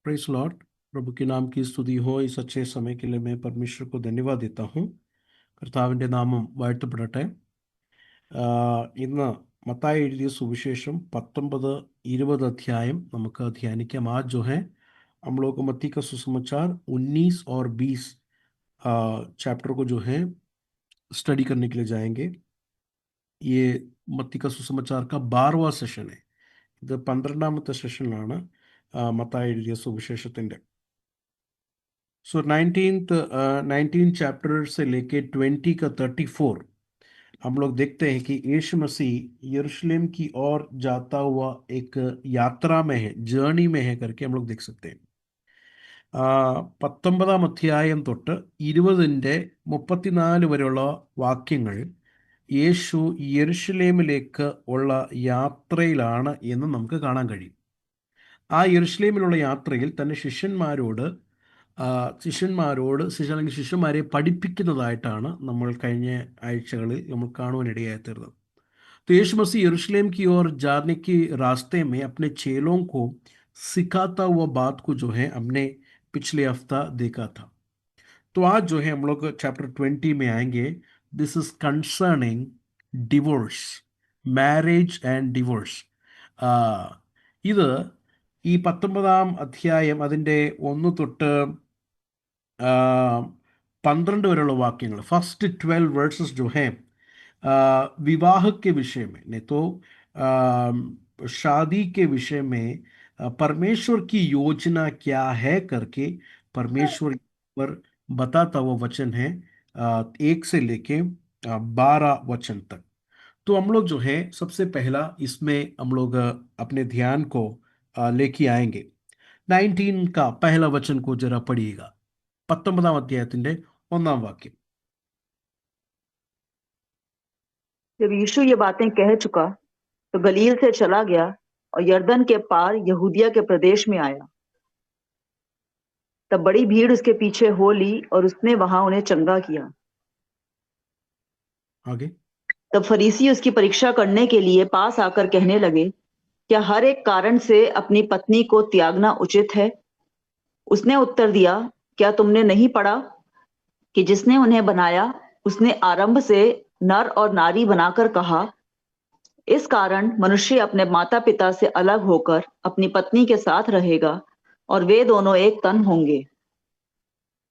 Press Lord. प्रभु के नाम की स्तुति हो। इस अच्छे समय के लिए मैं परमेश्वर को धन्यवाद देता हूँ। കർത്താവിൻ്റെ നാമം വാഴ്ത്തപ്പെടട്ടെ। ഇന്ന് മത്തായി എഴുതിയ സുവിശേഷം 19-20 अध्याय നമുക്ക് ധ്യാനിക്കാം। आज जो है हम लोग मत्ती का सुसमाचार 19 और 20 चैप्टर को जो है स्टडी करने के लिए जाएंगे। ये मत्ती का सुसमाचार का 12वां സെഷൻ है। ഇത് 12ാമത്തെ സെഷനിലാണ് മത്തായി എഴുതിയ സുവിശേഷത്തിൻ്റെ। सो 19 चैप्टर से लेके 20 का 34 हम लोग देखते हैं कि यीशु मसीह यरूशलेम की ओर जाता हुआ एक यात्रा में है, जर्नी में है करके हम लोग देख सकते हैं। 19 അധ്യായം തൊട്ട് 20-34 വരെയുള്ള വാക്യങ്ങൾ യേശു യെരുശലേമിലേക്ക് ഉള്ള യാത്രയിലാണ് എന്ന് നമുക്ക് കാണാൻ കഴിയും. ആ യെരുശലേമിലുള്ള യാത്രയിൽ തൻ്റെ അല്ലെങ്കിൽ ശിഷ്യന്മാരെ പഠിപ്പിക്കുന്നതായിട്ടാണ് നമ്മൾ കഴിഞ്ഞ ആഴ്ചകളിൽ നമ്മൾ കാണുവാനിടയായി തീർന്നത്. तो यीशु मसीह यरूशलेम की ओर जाने के रास्ते में अपने चेलों को सिखाता हुआ बात को जो है हमने पिछले हफ्ता देखा था। तो आज जो है हम लोग चैप्टर 20 में आएंगे। This is concerning divorce, marriage and divorce. ഇത് ഈ 19 അധ്യായം അതിൻ്റെ 1 തൊട്ട് 12 वरेയുള്ള वाक्यങ്ങൾ, फर्स्ट 12 वर्सेस जो हैं विवाह के विषय में, नहीं तो शादी के विषय में परमेश्वर की योजना क्या है करके परमेश्वर पर बताता हुआ वचन है 1 से लेके 12 वचन तक। तो हम लोग जो है सबसे पहला इसमें हम लोग अपने ध्यान को लेके आएंगे। 19 का पहला वचन को जरा पढ़िएगा। 19 അധ്യായത്തിന്റെ 1 വാക്യം। जब यीशु ये बातें कह चुका तो गलील से चला गया और यरदन के पार यहूदिया के प्रदेश में आया। तब बड़ी भीड़ उसके पीछे हो ली और उसने वहां उन्हें चंगा किया। आगे। तब फरीसी उसकी परीक्षा करने के लिए पास आकर कहने लगे, क्या हर एक कारण से अपनी पत्नी को त्यागना उचित है? उसने उत्तर दिया, क्या तुमने नहीं पढ़ा कि जिसने उन्हें बनाया उसने आरंभ से नर और नारी बनाकर कहा, इस कारण मनुष्य अपने माता पिता से अलग होकर अपनी पत्नी के साथ रहेगा और वे दोनों एक तन होंगे।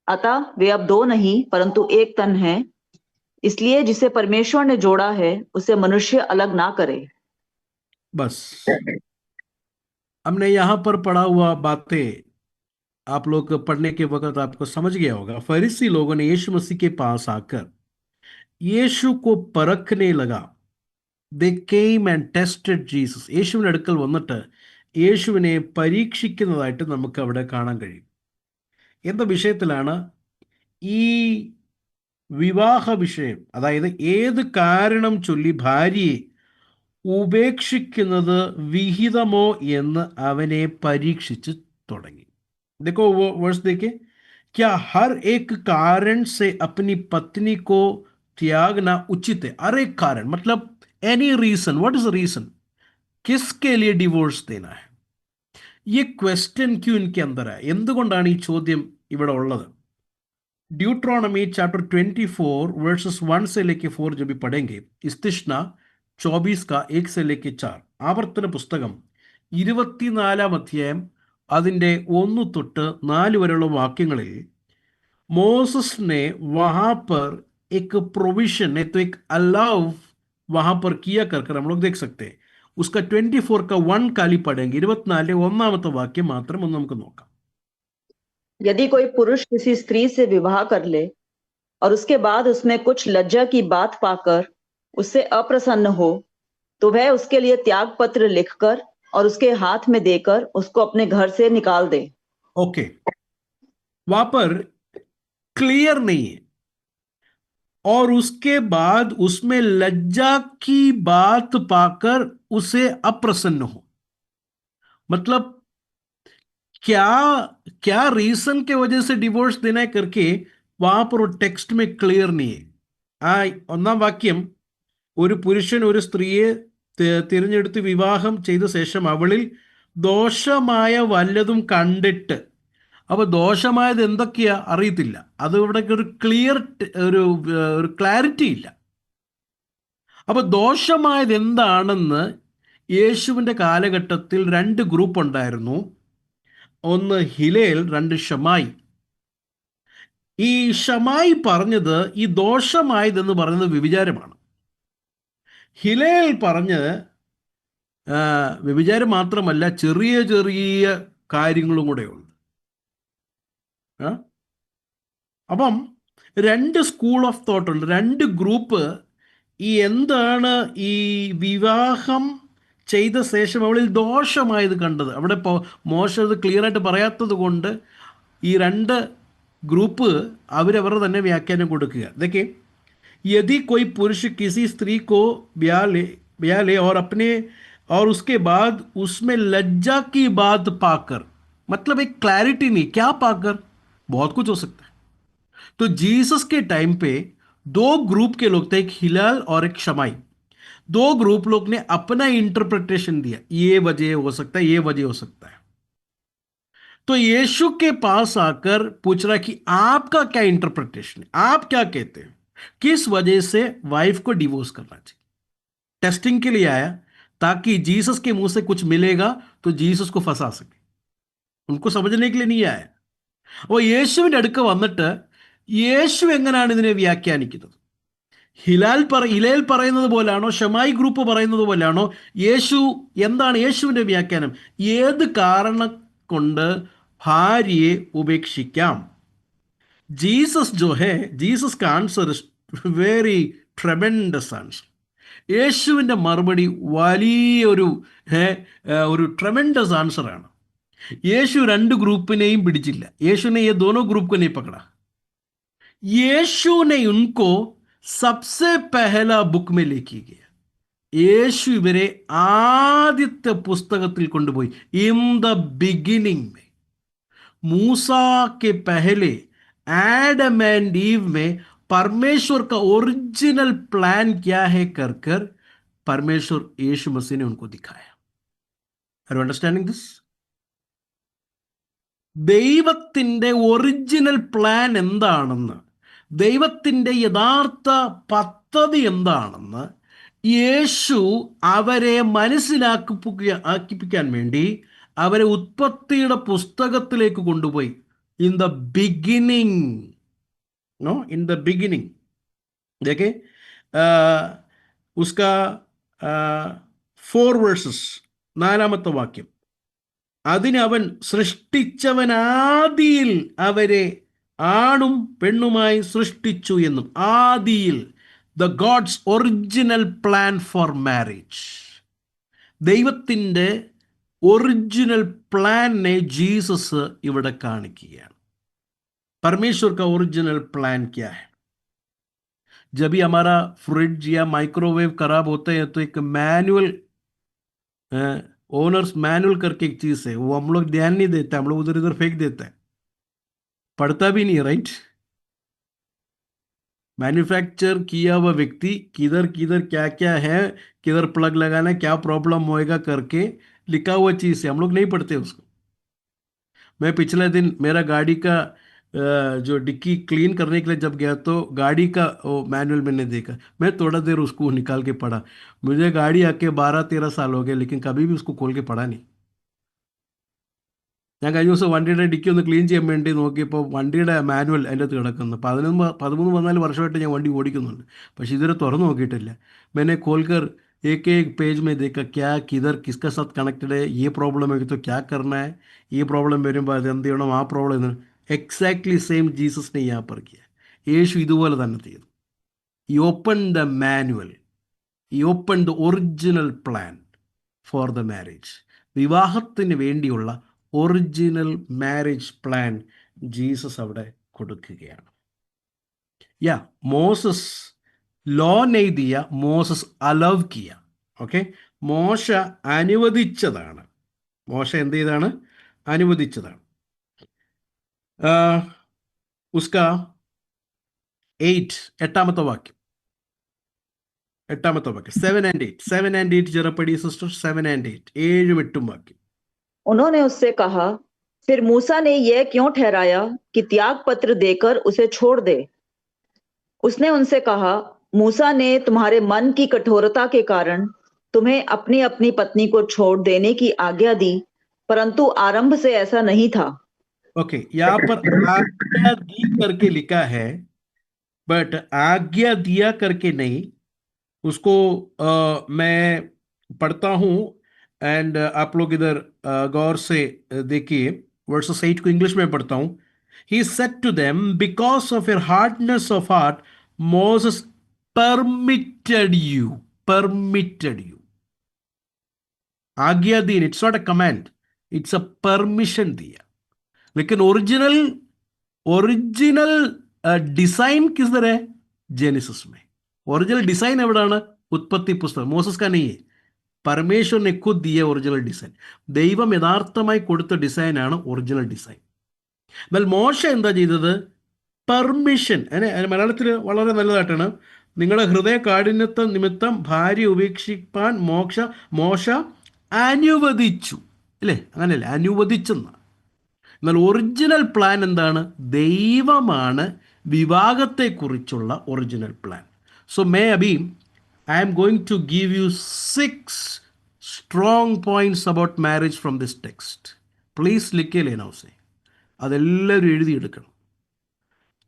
अतः वे अब दो नहीं परंतु एक तन हैं। इसलिए जिसे परमेश्वर ने जोड़ा है उसे मनुष्य अलग ना करे। बस हमने यहाँ पर पढ़ा हुआ बातें आप लोग पढ़ने के वक्त आपको समझ गया होगा। फरीसी लोगों ने यीशु मसीह के पास आकर യേശു को परखने लगा। They came and tested Jesus. യേശുവിൻ്റെ അടുക്കൽ വന്നിട്ട് യേശുവിനെ പരീക്ഷിക്കുന്നതായിട്ട് നമുക്ക് അവിടെ കാണാൻ കഴിയും. എന്ന വിഷയത്തിലാണ്? ഈ വിവാഹ വിഷയം, അതായത് ഏത് കാരണം ചൊല്ലി ഭാര്യയെ ഉപേക്ഷിക്കുന്നത് വിഹിതമോ എന്ന് അവനെ പരീക്ഷിച്ച് തുടങ്ങി. देखो वो वर्ष देखे, क्या हर एक कारण से अपनी पत्नी को त्यागना उचित है? हर एक कारण मतलब any reason. What is the reason? किसके लिए डिवोर्स देना है? ये क्वेश्चन क्यों इनके अंदर है? എന്തുകൊണ്ടാണ് ഈ ചോദ്യം ഇവിടെ ഉള്ളത്? ड्यूट्रोनॉमी चैप्टर 24 वर्सेस 1 से लेके 4 जब भी पढ़ेंगे, इस्तिश्ना 24 का 1 से लेके 4, ആവർത്തന പുസ്തകം 24 അധ്യായം അതിൻ്റെ 1 തൊട്ട് 4 വരെയുള്ള വാക്യങ്ങളിൽ मोसेस ने वहां पर एक प्रोविजन है, तो एक अलाउ वहां पर किया कर हम लोग देख सकते हैं. उसका 24 का 1 കാലി पढ़ेंगे. 24 ഒന്നാമത്തെ വാക്യം മാത്രം ഒന്ന് നമുക്ക് നോക്കാം. यदि कोई पुरुष किसी स्त्री से विवाह कर ले और उसके बाद उसमें कुछ लज्जा की बात पाकर उससे अप्रसन्न हो तो वह उसके लिए त्याग पत्र लिखकर और उसके हाथ में देकर उसको अपने घर से निकाल दे। ओके, वहां पर क्लियर नहीं है और उसके बाद उसमें लज्जा की बात पाकर उसे अप्रसन्न हो, मतलब क्या क्या रीजन के वजह से डिवोर्स देना है करके वहां पर ടെക്സ്റ്റ് में ക്ലിയർ नहीं है. ആ ഒന്നാം വാക്യം, ഒരു പുരുഷൻ ഒരു സ്ത്രീയെ തിരഞ്ഞെടുത്ത് വിവാഹം ചെയ്ത ശേഷം അവളിൽ ദോഷമായ വല്ലതും കണ്ടിട്ട്, അപ്പോൾ ദോഷമായത് എന്തൊക്കെയാ അറിയത്തില്ല. അത് ഇവിടെ ഒരു ക്ലിയർ ഒരു ഒരു ക്ലാരിറ്റി ഇല്ല. അപ്പോൾ ദോഷമായത് എന്താണെന്ന് യേശുവിൻ്റെ കാലഘട്ടത്തിൽ രണ്ട് ഗ്രൂപ്പ് ഉണ്ടായിരുന്നു. ഒന്ന് ഹിലേൽ, രണ്ട് ഷമായി. ഈ ഷമായി പറഞ്ഞത് ഈ ദോഷമായതെന്ന് പറയുന്നത് വ്യഭിചാരമാണ്. ഹിലേൽ പറഞ്ഞ് വ്യഭിചാരം മാത്രമല്ല, ചെറിയ ചെറിയ കാര്യങ്ങളും കൂടെ ഉണ്ട്. അപ്പം രണ്ട് സ്കൂൾ ഓഫ് തോട്ട് ഉണ്ട്, രണ്ട് ഗ്രൂപ്പ്. ഈ എന്താണ് ഈ വിവാഹം ചെയ്ത ശേഷം അവളിൽ ദോഷമായത് കണ്ടത്, അവിടെ ഇപ്പോൾ മോശം അത് ക്ലിയറായിട്ട് പറയാത്തത് കൊണ്ട് ഈ രണ്ട് ഗ്രൂപ്പ് അവരവരുടെ തന്നെ വ്യാഖ്യാനം കൊടുക്കുക. ഇതൊക്കെ यदि कोई पुरुष किसी स्त्री को ब्याह ले और उसके बाद उसमें लज्जा की बात पाकर, मतलब एक क्लैरिटी नहीं, क्या पाकर, बहुत कुछ हो सकता है. तो जीसस के टाइम पे दो ग्रुप के लोग थे, एक हिलाल और एक शमाई. दो ग्रुप लोग ने अपना इंटरप्रिटेशन दिया, ये वजह हो सकता है, ये वजह हो सकता है. तो यीशु के पास आकर पूछ रहा है कि आपका क्या इंटरप्रिटेशन है, आप क्या कहते हैं, किस वजह से वाइफ को डिवोर्स करना चाहिए. टेस्टिंग के लिए आया, ताकि जीसस के मुंह से कुछ मिलेगा तो जीसस को फंसा सके. उनको समझने के लिए नहीं आया. അപ്പോൾ യേശുവിൻ്റെ അടുക്ക വന്നിട്ട് യേശു എങ്ങനെയാണ് ഇതിനെ വ്യാഖ്യാനിക്കുന്നത്? ഹിലേൽ പറയുന്നത് പോലാണോ, ഷമായി ഗ്രൂപ്പ് പറയുന്നത് പോലാണോ? യേശു എന്താണ് യേശുവിൻ്റെ വ്യാഖ്യാനം? ഏത് കാരണം കൊണ്ട് ഭാര്യയെ ഉപേക്ഷിക്കാം? ജീസസ് जो है, जीसस का आंसर इज वेरी ट्रेमेंडस आंसर. യേശുവിൻ്റെ മറുപടി വലിയൊരു ഒരു ട്രെമെൻഡസ് ആൻസറാണ്. യേശു രണ്ട് ഗ്രൂപ്പിനെയും പിടിച്ചില്ല. യേശുനെ ये दोनों ग्रुप को नहीं पकड़ा. യേശു ने उनको सबसे पहला बुक में लेके गया. യേശു ഇവരെ ആദ്യത്തെ പുസ്തകത്തിൽ കൊണ്ടുപോയി. ഇൻ ദ ബിഗിനിങ് में, मूसा के पहले एडम एंड ईव में परमेश्वर का ओरिजिनल प्लान क्या है कर कर परमेश्वर यीशु मसीह ने उनको दिखाया. Are you understanding this? ദൈവത്തിൻ്റെ ഒറിജിനൽ പ്ലാൻ എന്താണെന്ന്, ദൈവത്തിൻ്റെ യഥാർത്ഥ പദ്ധതി എന്താണെന്ന് യേശു അവരെ മനസ്സിലാക്കിപ്പിക്കാൻ വേണ്ടി അവരെ ഉത്പത്തിയുടെ പുസ്തകത്തിലേക്ക് കൊണ്ടുപോയി. In the beginning, no in the beginning. देखे उसका 4 verses, 4ാമത്തെ വാക്യം. അതിനവൻ സൃഷ്ടിച്ചവൻ ആദിയിൽ അവരെ ആണും പെണ്ണുമായി സൃഷ്ടിച്ചു എന്നും. ആദിയിൽ, the God's original plan for marriage. ദൈവത്തിൻ്റെ ഒറിജിനൽ പ്ലാനെ ജീസസ് ഇവിടെ കാണിക്കുകയാണ്. परमेश्वर का ओरिजिनल प्लान क्या है? जब भी हमारा फ्रिज या माइक्रोवेव खराब होते हैं तो एक मैनुअल, ओनर्स मैनुअल करके एक चीज है, वो हम लोग ध्यान नहीं देते, हम लोग उधर इधर फेंक देते हैं, पढ़ता भी नहीं, राइट? मैन्युफैक्चर किया हुआ व्यक्ति किधर किधर क्या क्या है, किधर प्लग लगाना है, क्या प्रॉब्लम होएगा करके लिखा हुआ चीज है, हम लोग नहीं पढ़ते उसको. मैं पिछले दिन मेरा गाड़ी का जो डिक्की क्लीन करने के लिए जब गया तो गाड़ी का वो मैनुअल मैंने देखा. मैं थोड़ा देर उसको निकाल के पढ़ा. मुझे गाड़ी आके 12-13 साल हो गए, लेकिन कभी भी उसको खोल के पढ़ा नहीं. ഞാൻ കഴിഞ്ഞ ദിവസം വണ്ടിയുടെ ഡിക്കി ഒന്ന് ക്ലീൻ ചെയ്യാൻ വേണ്ടി നോക്കിയപ്പോൾ വണ്ടിയുടെ മാനുവൽ അതിൻ്റെ അകത്ത് കിടക്കുന്നു. 13-14 വർഷമായിട്ട് ഞാൻ വണ്ടി ഓടിക്കുന്നുണ്ട്, പക്ഷേ ഇതുവരെ തുറന്നു നോക്കിയിട്ടില്ല. मैंने खोलकर एक एक पेज में देखा क्या किधर किसका साथ कनेक्टेड है, ये प्रॉब्लम है तो क्या करना है, ये प्रॉब्लम വരുമ്പോൾ അത് എന്ത് ചെയ്യണം, ആ പ്രോബ്ലം. എക്സാക്ട്ലി സെയിം ജീസസിനെ यहाँ पर किया. യേശു ഇതുപോലെ തന്നെ ചെയ്തു. ഈ ഓപ്പൺ ദ മാനുവൽ, ഈ open the original plan for the marriage. വിവാഹത്തിന് വേണ്ടിയുള്ള ഒറിജിനൽ മാരേജ് പ്ലാൻ ജീസസ് അവിടെ കൊടുക്കുകയാണ്. യാ മോസസ് ലോ नहीं दिया, മോസസ് അലവ് किया. ഓക്കെ, മോശ അനുവദിച്ചതാണ്. മോശ എന്ത് ചെയ്താണ്? അനുവദിച്ചതാണ്. उसका 8ാമത്തെ വാക്യം, 7 and 8 ജറ പടി സിസ്റ്റർ. 7 and 8, 7-8 വാക്യം. उन्होंने उससे कहा, फिर मूसा ने यह क्यों ठहराया कि त्याग पत्र देकर उसे छोड़ दे? उसने उनसे कहा, मूसा ने तुम्हारे मन की कठोरता के कारण तुम्हें अपनी अपनी पत्नी को छोड़ देने की आज्ञा दी, परंतु आरंभ से ऐसा नहीं था। ओके, यहाँ पर आज्ञा दी करके लिखा है, बट आज्ञा दिया करके नहीं। उसको मैं पढ़ता हूं, एंड आप लोग इधर गौर से देखिए। वर्सेस 8 को इंग्लिश में पढ़ता हूं। He said to them, because of your hardness of heart, Moses permitted you. Permitted you, आज्ञा दी, it's not a command, it's a permission दिया। लेकिन ओरिजिनल ഒറിജിനൽ ഡിസൈൻ किधर है? जेनेसिस में। ओरिजिनल डिजाइन എവിടാണ്? ഉത്പത്തി പുസ്തകം. മോസസ് का नहीं है, परमेश्वर ने खुद दिया ओरिजिनल डिസൈൻ. ദൈവം യഥാർത്ഥമായി കൊടുത്ത ഡിസൈനാണ് ഒറിജിനൽ ഡിസൈൻ. എന്നാൽ മോശ എന്താ ചെയ്തത്? പെർമിഷൻ. അതിന് മലയാളത്തിൽ വളരെ നല്ലതായിട്ടാണ്, നിങ്ങളുടെ ഹൃദയ കാഠിന്യത്വ നിമിത്തം ഭാര്യ ഉപേക്ഷിപ്പാൻ മോശ അനുവദിച്ചു. അല്ലേ? അങ്ങനെയല്ലേ, അനുവദിച്ചെന്ന്. എന്നാൽ ഒറിജിനൽ പ്ലാൻ എന്താണ്? ദൈവമാണ് വിവാഹത്തെക്കുറിച്ചുള്ള original plan. So maybe I am going to give you 6 strong points about marriage from this text. Please ലിഖേ ലേना उसे. അതെല്ലാവരും എഴുതിയെടുക്കണം.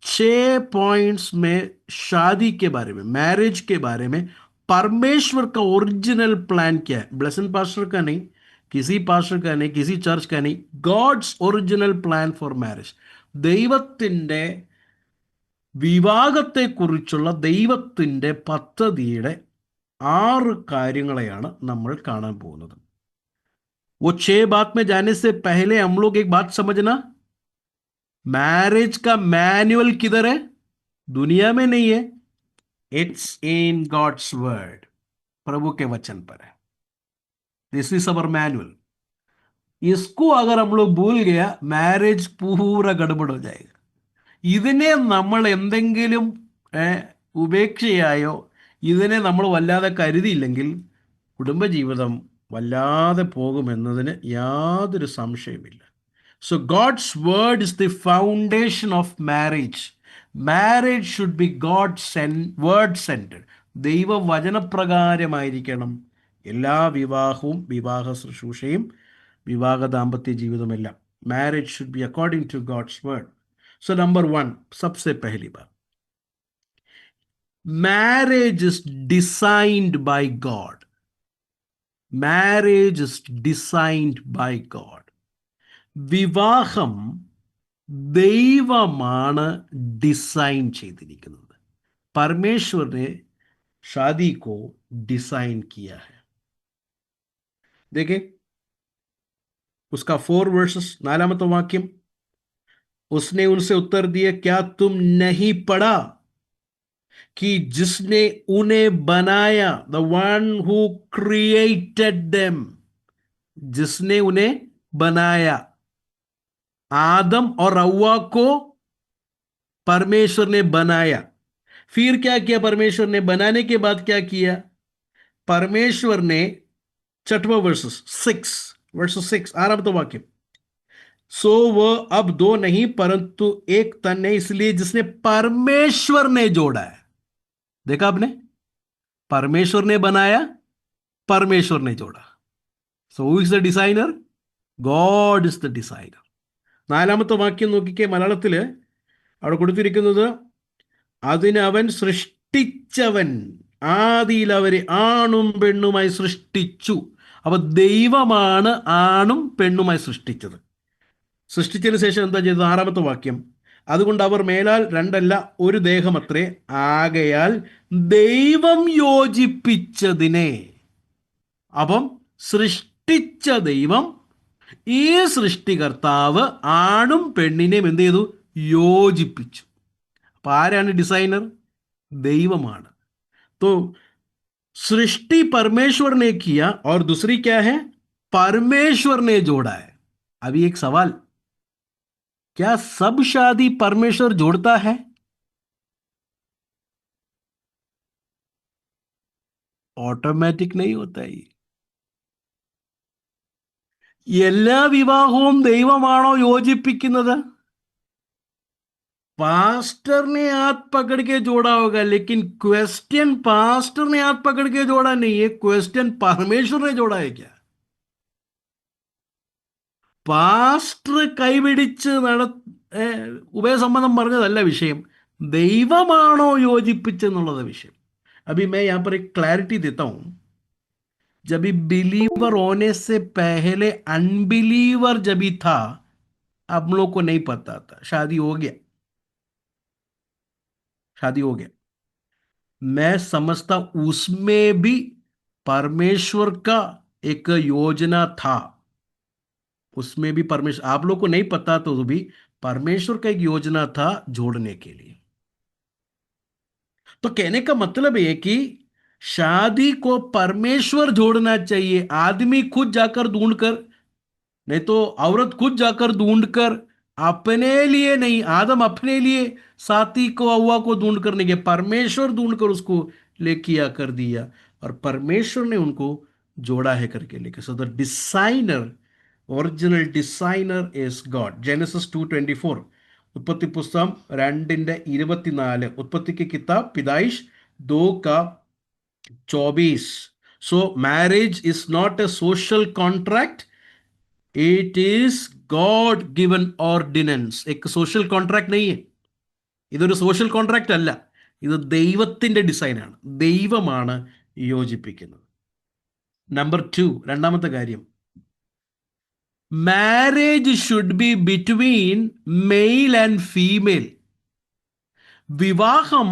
6 पॉइंट्स में शादी के बारे में, मैरिज के बारे में परमेश्वर का ओरिजिनल प्लान क्या है. ब्लेसन पास्टर का नहीं, किसी पास्टर का नहीं, किसी चर्च का नहीं. God's original plan for marriage. ദൈവത്തിൻ്റെ വിവാഹത്തെക്കുറിച്ചുള്ള ദൈവത്തിൻ്റെ പദ്ധതിയുടെ 6 കാര്യങ്ങളെയാണ് നമ്മൾ കാണാൻ പോകുന്നത്. वो 6 बात में जाने से पहले हम लोग एक बात समझना, मैरिज का मैनुअल किधर है? दुनिया में नहीं है, इट्स इन गॉड्स वर्ड. प्रभु के वचन पर है. This is our manual. इसको अगर हम लोग भूल गया, मैरिज पूरा गड़बड़ हो जाएगा. ഇതിനെ നമ്മൾ എന്തെങ്കിലും ഉപേക്ഷയായോ, ഇതിനെ നമ്മൾ വല്ലാതെ കരുതിയില്ലെങ്കിൽ കുടുംബജീവിതം വല്ലാതെ പോകുമെന്നതിന് യാതൊരു സംശയമില്ല. So God's word is the foundation of marriage. Marriage should be word centered. ദൈവവചനപ്രകാരമായിരിക്കണം എല്ലാ വിവാഹവും, വിവാഹ ശുശ്രൂഷയും, വിവാഹ ദാമ്പത്യ ജീവിതമെല്ലാം. Marriage should be according to God's word. So number 1, सबसे पहली बात, marriage is designed by God. Marriage is designed by God. വിവാഹം ദൈവമാണ് ഡിസൈൻ ചെയ്തിരിക്കുന്നത്. परमेश्वर ने शादी को डिसाइन किया है. देखिए उसका 4 वर्सेस, 4वां वाक्यम. उसने उनसे उत्तर दिया, क्या तुम नहीं पढ़ा कि जिसने उन्हें बनाया, the one who created them, जिसने उन्हें बनाया, आदम और हव्वा को परमेश्वर ने बनाया. फिर क्या किया परमेश्वर ने? बनाने के बाद क्या किया परमेश्वर ने? 6वां वर्सेस 6, 6वां वाक्य. सो वह अब 2 नहीं परंतु एक तन है, इसलिए जिसने परमेश्वर ने जोड़ा है. देखा आपने? परमेश्वर ने बनाया, परमेश्वर ने जोड़ा. So who is the designer? God is the designer. 4ാമത്തെ വാക്യം നോക്കിക്കേ, മലയാളത്തിൽ അവിടെ കൊടുത്തിരിക്കുന്നത്, അതിനവൻ സൃഷ്ടിച്ചവൻ ആദിയിൽ അവരെ ആണും പെണ്ണുമായി സൃഷ്ടിച്ചു. അപ്പൊ ദൈവമാണ് ആണും പെണ്ണുമായി സൃഷ്ടിച്ചത്. സൃഷ്ടിച്ചതിന് ശേഷം എന്താ ചെയ്തത്? 6ാമത്തെ വാക്യം, അതുകൊണ്ട് അവർ മേലാൽ രണ്ടല്ല ഒരു ദേഹമത്രേ, ആകയാൽ ദൈവം യോജിപ്പിച്ചതിനെ. അപ്പം സൃഷ്ടിച്ച ദൈവം, ഈ സൃഷ്ടികർത്താവ് ആണും പെണ്ണിനെയും എന്ത് ചെയ്തു? യോജിപ്പിച്ചു. അപ്പൊ ആരാണ് ഡിസൈനർ? ദൈവമാണ്. तो सृष्टि परमेश्वर ने किया और दूसरी क्या है? परमेश्वर ने जोड़ा है. अभी एक सवाल, क्या सब शादी परमेश्वर जोड़ता है? ऑटोमेटिक नहीं होता है. എല്ലാ വിവാഹവും ദൈവമാണോ യോജിപ്പിക്കുന്നത്? पास्टर ने हाथ पकड़ के जोड़ा होगा, लेकिन क्वेश्चन पास्टर ने हाथ पकड़ के जोड़ा नहीं है, क्वेश्चन परमेश्वर ने जोड़ा है क्या? പാസ്റ്റർ കൈപിടിച്ച് ഉഭയസമ്മതം പറഞ്ഞതല്ല വിഷയം, ദൈവമാണോ യോജിപ്പിച്ചെന്നുള്ളത് വിഷയം. अभी मैं यहाँ पर एक क्लैरिटी देता हूं. जब भी बिलीवर होने से पहले अनबिलीवर जब भी था, आप लोग को नहीं पता था, शादी हो गया, शादी हो गया, मैं समझता उसमें भी परमेश्वर का एक योजना था. उसमें भी परमेश्वर, आप लोग को नहीं पता तो भी परमेश्वर का एक योजना था जोड़ने के लिए. तो कहने का मतलब है कि शादी को परमेश्वर जोड़ना चाहिए, आदमी खुद जाकर ढूंढकर नहीं, तो औरत खुद जाकर ढूंढकर, अपने लिए नहीं. आदम अपने लिए साथी को, हव्वा को ढूंढ कर नहीं गया, परमेश्वर ढूंढकर उसको लेके आकर दिया, और परमेश्वर ने उनको जोड़ा है करके लेके. So the designer, original designer is God. Genesis 2:24, ഉത്പത്തി പുസ്തകം 2:24, ഉത്പത്തിക്ക് കിതാബ് പിദായിഷ് 2:24. So marriage is not a social contract, it is God given ordinance. एक सोशल कॉन्ट्രാക്ട് नहीं है, ഇതൊരു സോഷ്യൽ കോൺട്രാക്ട് അല്ല, ഇത് ദൈവത്തിന്റെ ഡിസൈനാണ്, ദൈവമാണ് യോജിപ്പിക്കുന്നത്. നമ്പർ 2, രണ്ടാമത്തെ കാര്യം, marriage should be between male and female. വിവാഹം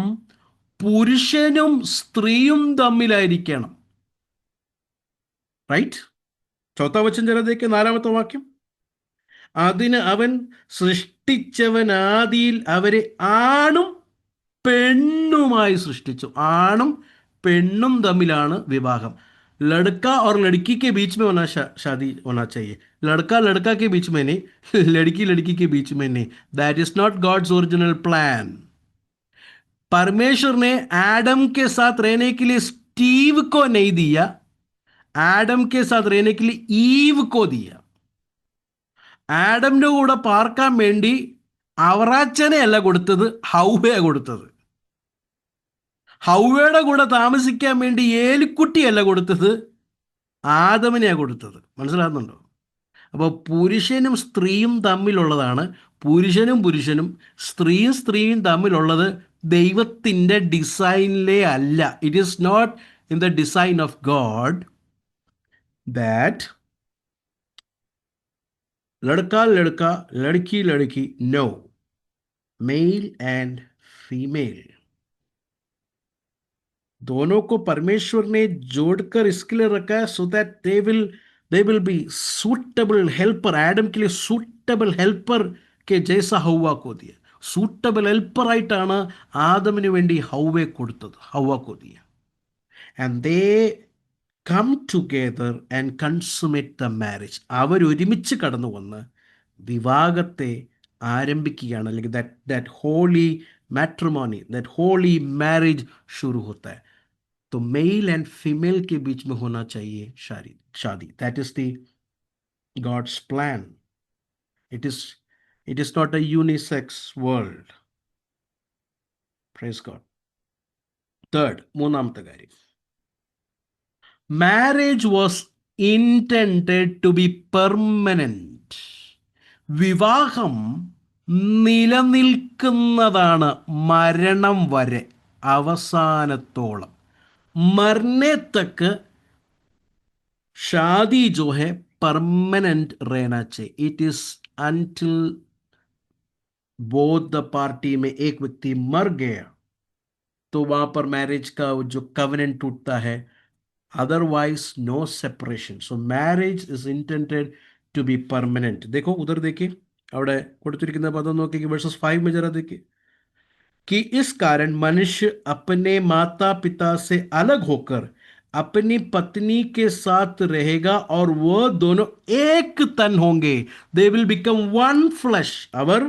പുരുഷനും സ്ത്രീയും തമ്മിലായിരിക്കണം. റൈറ്റ്? ചോത്താ വചൻ ജനതയ്ക്ക് 4-ാമത്തെ വാക്യം, അതിന് അവൻ സൃഷ്ടിച്ചവൻ ആദിയിൽ അവരെ ആണും പെണ്ണുമായി സൃഷ്ടിച്ചു. ആണും പെണ്ണും തമ്മിലാണ് വിവാഹം. लड़का और लड़की के बीच में होना शादी होना चाहिए, लड़का लड़का के बीच में नहीं, लड़की लड़की के बीच में नहीं. That is not God's original plan. परमेश्वर ने एडम के साथ रहने के लिए स्टीव को नहीं दिया, एडम के साथ रहने के लिए ईव को दिया. ആഡമിന്റെ കൂടെ പാർക്കാൻ വേണ്ടി അവറാച്ചനെ അല്ല കൊടുത്തത്, ഹൗവയെ കൊടുത്തത്. ഹൗവയുടെ കൂടെ താമസിക്കാൻ വേണ്ടി ഏലിക്കുട്ടിയല്ല കൊടുത്തത്, ആദമിനെയാണ് കൊടുത്തത്. മനസ്സിലാകുന്നുണ്ടോ? അപ്പോൾ പുരുഷനും സ്ത്രീയും തമ്മിലുള്ളതാണ്, പുരുഷനും പുരുഷനും സ്ത്രീയും സ്ത്രീയും തമ്മിലുള്ളത് ദൈവത്തിൻ്റെ ഡിസൈനിലേ അല്ല. It is not in the design of God that लड़का लड़का लड़की लड़की. नो, मेल एंड फीमेल दोनों को परमेश्वर ने जोड़कर इसके लिए रखा है, so that they will be suitable helper. Adam के लिए सूटेबल हेल्पर के जैसा हव्वा को दिया. सूटेबल हेल्पर ആയിട്ടാണ് ആദമിന് വേണ്ടി ഹവ്വയെ കൊടുത്തത്, ഹവ്വക്ക് ദിയ. And they come together and consummate the marriage. അവരൊരുമിച്ച് കടന്നു വന്ന് വിവാഹത്തെ ആരംഭിക്കുകയാണ്, അല്ലെങ്കിൽ that holy matrimony, that holy marriage शुरू होता है. तो मेल एंड फीमेल के बीच में होना चाहिए शादी. That is the God's plan. It is not a unisex world. Praise God. Third, മൂന്നാമത്തെ കാര്യം, marriage was intended to be permanent. വിവാഹം നിലനിൽക്കുന്നതാണ് മരണം വരെ, അവസാനത്തോളം. मरने तक शादी जो है परमानेंट रहना चाहिए. It is until both the party में एक व्यक्ति मर गया तो वहां पर मैरिज का जो कवेनेंट टूटता है, otherwise no separation. So marriage is intended to be permanent. देखो उधर देखिए, അവിടെ കൊടുത്തിരിക്കുന്ന പദം നോക്കിക്കേ, വേഴ്സസ് 5 में जरा देखिए, कि इस कारण मनुष्य अपने माता पिता से अलग होकर अपनी पत्नी के साथ रहेगा और वह दोनों एक तन होंगे. They will become one flesh. അവർ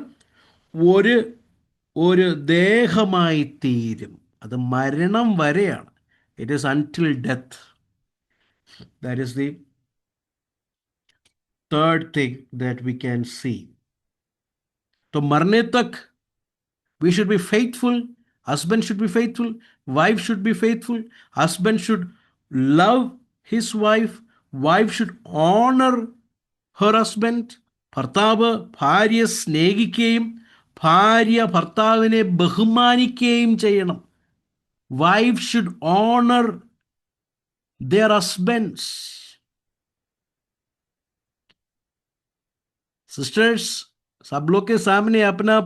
ഒരു ദേഹമായി തീരും. അത് മരണം വരെയാണ്. It is until death. That is the third thing that we can see. तो मरने तक we should be faithful. Husband should be faithful. Wife should be faithful. Husband should love his wife. Wife should honor her husband. ഭർത്താവ് ഭാര്യയെ സ്നേഹിക്കുകയും ഭാര്യ ഭർത്താവിനെ ബഹുമാനിക്കുകയും ചെയ്യണം. Wife should honor their husbands. Sisters, सब लोग के सामने अपना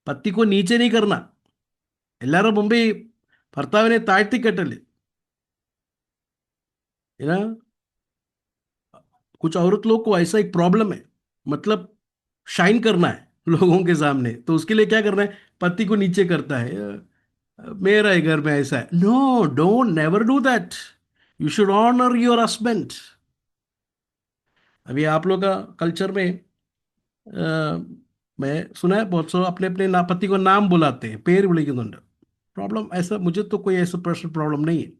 പത്തി को नीचे नहीं करना. എല്ലാവരുടെ മുമ്പേ ഭർത്താവിനെ താഴ്ത്തിക്കെട്ടല്ലേ. कुछ औरत लोग को ऐसा एक प्रॉब्लम है, मतलब शाइन करना है लोगों के सामने, तो उसके लिए क्या करना है, पति को नीचे करता है. मेरा ही घर में ऐसा है. No, don't never do that. You should honour your husband. अभी आप लोग का कल्चर में मैं सुना है बहुत सो अपने अपने पति को नाम बुलाते हैं, പേര് വിളിക്കുന്നുണ്ട്. प्रॉब्लम ऐसा, मुझे तो कोई ऐसा पर्सनल प्रॉब्लम नहीं है.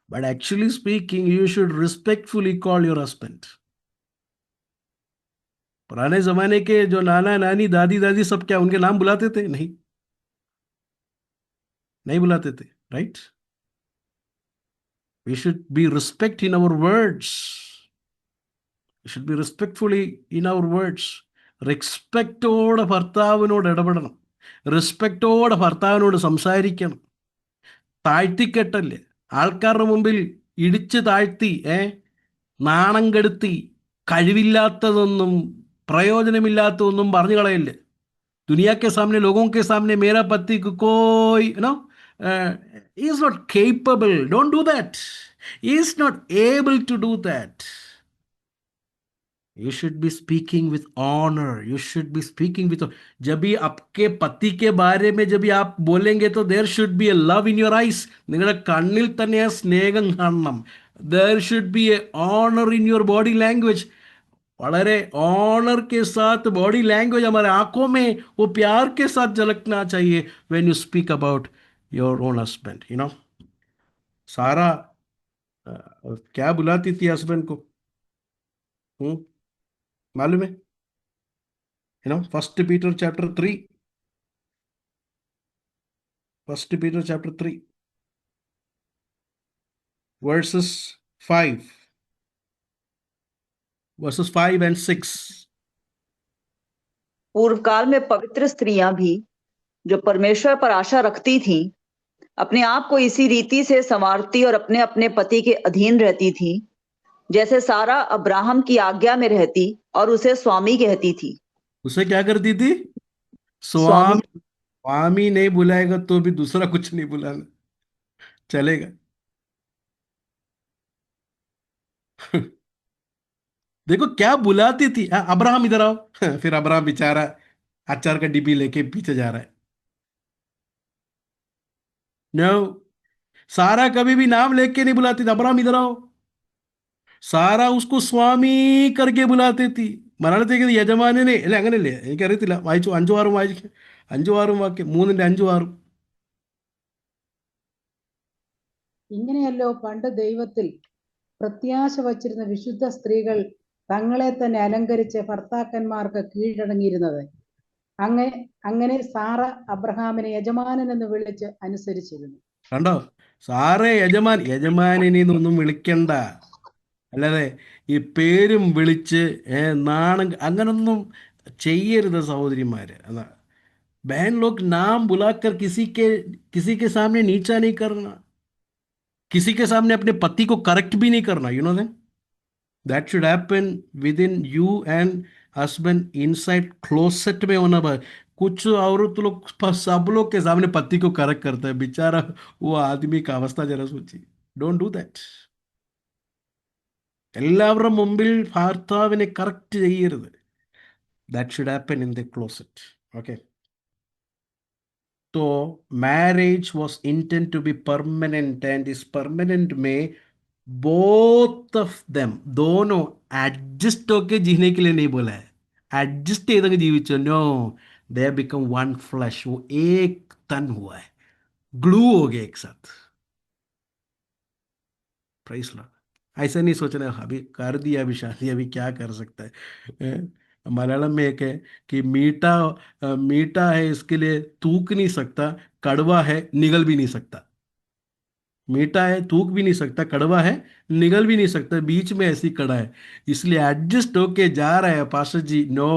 But actually speaking, you should respectfully call your husband. पुराने जमाने के जो नाना नानी दादी दादी सब क्या उनके नाम बुलाते थे? नहीं, नहीं बुलाते थे. Right? We should be respect in our words. We should be respectfully in our words. റെസ്പെക്റ്റോടെ ഭർത്താവിനോട് ഇടപെടണം. റെസ്പെക്റ്റോടെ ഭർത്താവിനോട് സംസാരിക്കണം. താഴ്ത്തിക്കെട്ടല്ലേ. ആൾക്കാരുടെ മുമ്പിൽ ഇടിച്ച് താഴ്ത്തി നാണം കെടുത്തി കഴിവില്ലാത്തതൊന്നും പ്രയോജനമില്ലാത്തതൊന്നും പറഞ്ഞു കളയല്ലേ. दुनिया के सामने, लोगों के सामने मेरा पति कोई he is not capable. Don't do that. He is not able to do that. You should be speaking with honor. You should be speaking with. जब भी आपके पति के बारे में जब भी आप बोलेंगे तो there should be a love in your eyes. നിങ്ങളുടെ കണ്ണിൽ തന്നെ ആ സ്നേഹം കാണണം. There should be a honor in your body language. വളരെ ऑनर के साथ बॉडी लैंग्वेज हमारे आंखों में वो प्यार के साथ झलकना चाहिए when you speak about your own husband. सारा क्या बुलाती थी हस्बैंड को? मालूम है? First Peter chapter 3. First Peter chapter 3 verses 5 and 6. पूर्व काल में पवित्र स्त्रियां भी जो परमेश्वर पर आशा रखती थीं, अपने आप को इसी रीति से संवारती और अपने अपने पति के अधीन रहती थीं, जैसे सारा अब्राहम की आज्ञा में रहती और उसे स्वामी कहती थी. उसे क्या करती थी? स्वामी. स्वामी नहीं बुलाएगा तो भी दूसरा कुछ नहीं बुलाना चलेगा. देखो क्या बुलाती थी. अब्राहम इधर आओ. फिर अब्राहम बेचारा अचार का डिब्बी लेके पीछे जा रहा है. नो, सारा कभी भी नाम लेके नहीं बुलाती थी. अब्राहम इधर आओ. സാറാ ഉസ്കു സ്വാമി करके बुलाती थी. മലയാളത്തിൽ യജമാനനെ അല്ല, അങ്ങനെയല്ലേ? എനിക്കറിയത്തില്ല. വായിച്ചു 5-6 വായിക്കും. 5-6 വാക്യം, 3-5-6. ഇങ്ങനെയല്ലോ പണ്ട് ദൈവത്തിൽ പ്രത്യാശ വച്ചിരുന്ന വിശുദ്ധ സ്ത്രീകൾ തങ്ങളെ തന്നെ അലങ്കരിച്ച് ഭർത്താക്കന്മാർക്ക് കീഴടങ്ങിയിരുന്നത്. അങ്ങനെ സാറ അബ്രഹാമിനെ യജമാനൻ എന്ന് വിളിച്ച് അനുസരിച്ചിരുന്നു. കണ്ടോ? സാറേ യജമാനിനൊന്നും വിളിക്കണ്ട. അല്ലാതെ ഈ പേരും വിളിച്ച് നാണം അങ്ങനൊന്നും ചെയ്യരുത് സഹോദരിമാര്. അതാ बहन लोग नाम बुलाकर किसी के सामने नीचा नहीं करना. किसी के सामने अपने पति को करेक्ट भी नहीं करना. You know that should happen with in you and husband inside closet में होना. कुछ औरत लोग सब लोग के सामने पति को करेक्ट करता है. बेचारा वो आदमी का अवस्था जरा सोचिए. Don't do that. എല്ലാവരുടെ മുമ്പിൽ ഭർത്താവിനെ കറക്റ്റ് ചെയ്യരുത്. That should happen in the closet. Okay. तो marriage was intended to be permanent and इस परमानेंट में बोथ ऑफ देम, दोनों एडजस्ट होके जीने के लिए नहीं बोला है. एडजस्ट ചെയ്തങ്ങ് ജീവിച്ചോ? No, they have become one flesh. वो एक तन हुआ है, ग्लू हो गया एक साथ. Price Lord. ऐसा नहीं सोचना अभी कर दिया, अभी शादी, अभी क्या कर सकता है। मलयालम में एक है कि मीठा मीठा है इसके लिए तूक नहीं सकता, कड़वा है निगल भी नहीं सकता। मीठा है थूक भी नहीं सकता, कड़वा है निगल भी नहीं सकता, बीच में ऐसी कड़ा है, इसलिए एडजस्ट होके जा रहा है pastor ji. No,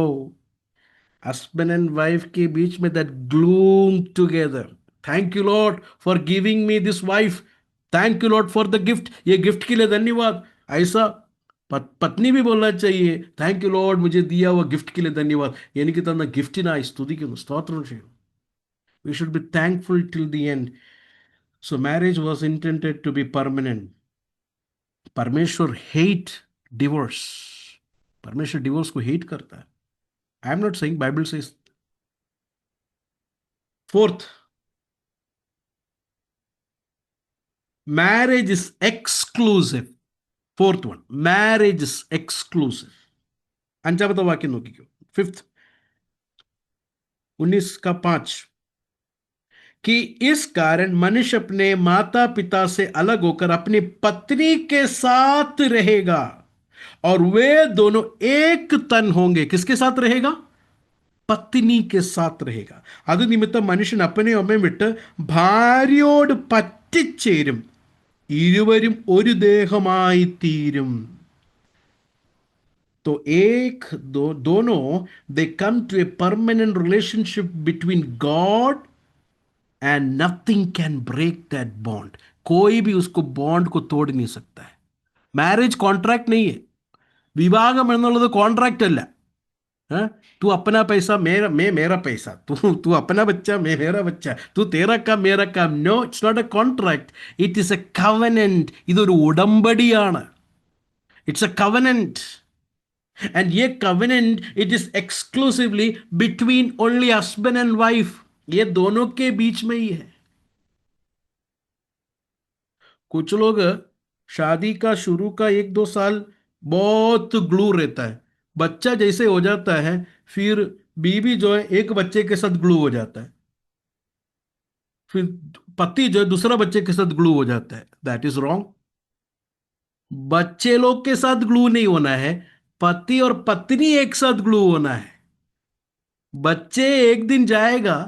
husband and wife के बीच में that gloom together. Thank you Lord for giving me this wife, thank you Lord for the gift, ये गिफ्ट के लिए धन्यवाद। ऐसा പത്നി भी बोलना चाहिए, താങ്ക് യു ലോർഡ് मुझे दिया हुआ गिफ्ट के लिए धन्यवाद, എനിക്ക് തന്ന ഗിഫ്റ്റിനായി സ്തുതിക്കുന്നു, സ്തോത്രം ചെയ്യുന്നു. We should be thankful till the end. So marriage was intended to be permanent. परमेश्वर हेट डिवोर्स, परमेश्वर डिवोर्स को हेट करता है. I am not saying, Bible says. Fourth, marriage is exclusive. Fourth one, marriage is exclusive. അഞ്ചാമത്തെ വാക്യം നോക്കിക്കോ, fifth 19 का 5, कि इस कारण मनुष्य अपने माता पिता से अलग होकर अपनी पत्नी के साथ रहेगा और वे दोनों एक तन होंगे. किसके साथ रहेगा? പത്നി के साथ रहेगा. അത് നിമിത്തം മനുഷ്യൻ അപ്പനെയും അമ്മയും വിട്ട് ഭാര്യയോട് പറ്റിച്ചേരും, ഇരുവരും ഒരു ദേഹമായി തീരും. तो एक दोनों they come to a permanent relationship between God and nothing can break that bond. कोई भी उसको बॉन्ड को तोड़ नहीं सकता है. മാരേജ് കോൺട്രാക്ട് नहीं है. വിവാഹം എന്നുള്ളത് കോൺട്രാക്ട് അല്ല. हाँ? तू अपना पैसा मेरा, मैं मेरा पैसा, तू तू अपना बच्चा मैं मेरा बच्चा, तू तेरा काम मेरा काम. No, it's not a contract, it is a covenant. ഇതൊരു ഉടമ്പടിയാണ്. It's a covenant. And ये covenant, it is exclusively between only husband and wife. ये दोनों के बीच में ही है. कुछ लोग शादी का शुरू का 1-2 साल बहुत ग्लू रहता है, बच्चा जैसे हो जाता है फिर बीवी जो है एक बच्चे के साथ ग्लू हो जाता है, फिर पति जो है दूसरा बच्चे के साथ ग्लू हो जाता है. That is wrong. बच्चे लोग के साथ ग्लू नहीं होना है, पति और पत्नी एक साथ ग्लू होना है. बच्चे एक दिन जाएगा,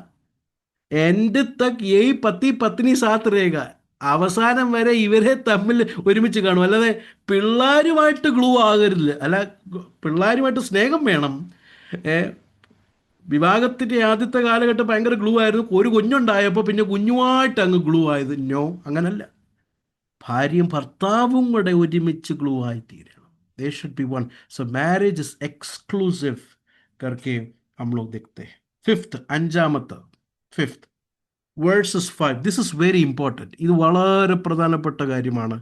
എൻഡ് തക് യഹി പതി പത്നി സാത്ത് രേഖ, അവസാനം വരെ ഇവരെ തമ്മിൽ ഒരുമിച്ച് കാണും. അല്ലാതെ പിള്ളേരുമായിട്ട് ഗ്ലൂ ആകരുത്. അല്ല, പിള്ളേരുമായിട്ട് സ്നേഹം വേണം. വിവാഹത്തിൻ്റെ ആദ്യത്തെ കാലഘട്ടം ഭയങ്കര ഗ്ലൂ ആയിരുന്നു, ഒരു കുഞ്ഞുണ്ടായപ്പോൾ പിന്നെ കുഞ്ഞുമായിട്ട് അങ്ങ് ഗ്ലൂ ആയത്. നോ, അങ്ങനല്ല. ഭാര്യയും ഭർത്താവും കൂടെ ഒരുമിച്ച് ഗ്ലൂ ആയി തീരണം. They should be one. So marriage is exclusive करके हम लोग देखते हैं. फिफ्थ, അഞ്ചാമത്തെ, fifth versus 5. This is very important. ഇത് വളരെ പ്രധാനപ്പെട്ട കാര്യമാണ്,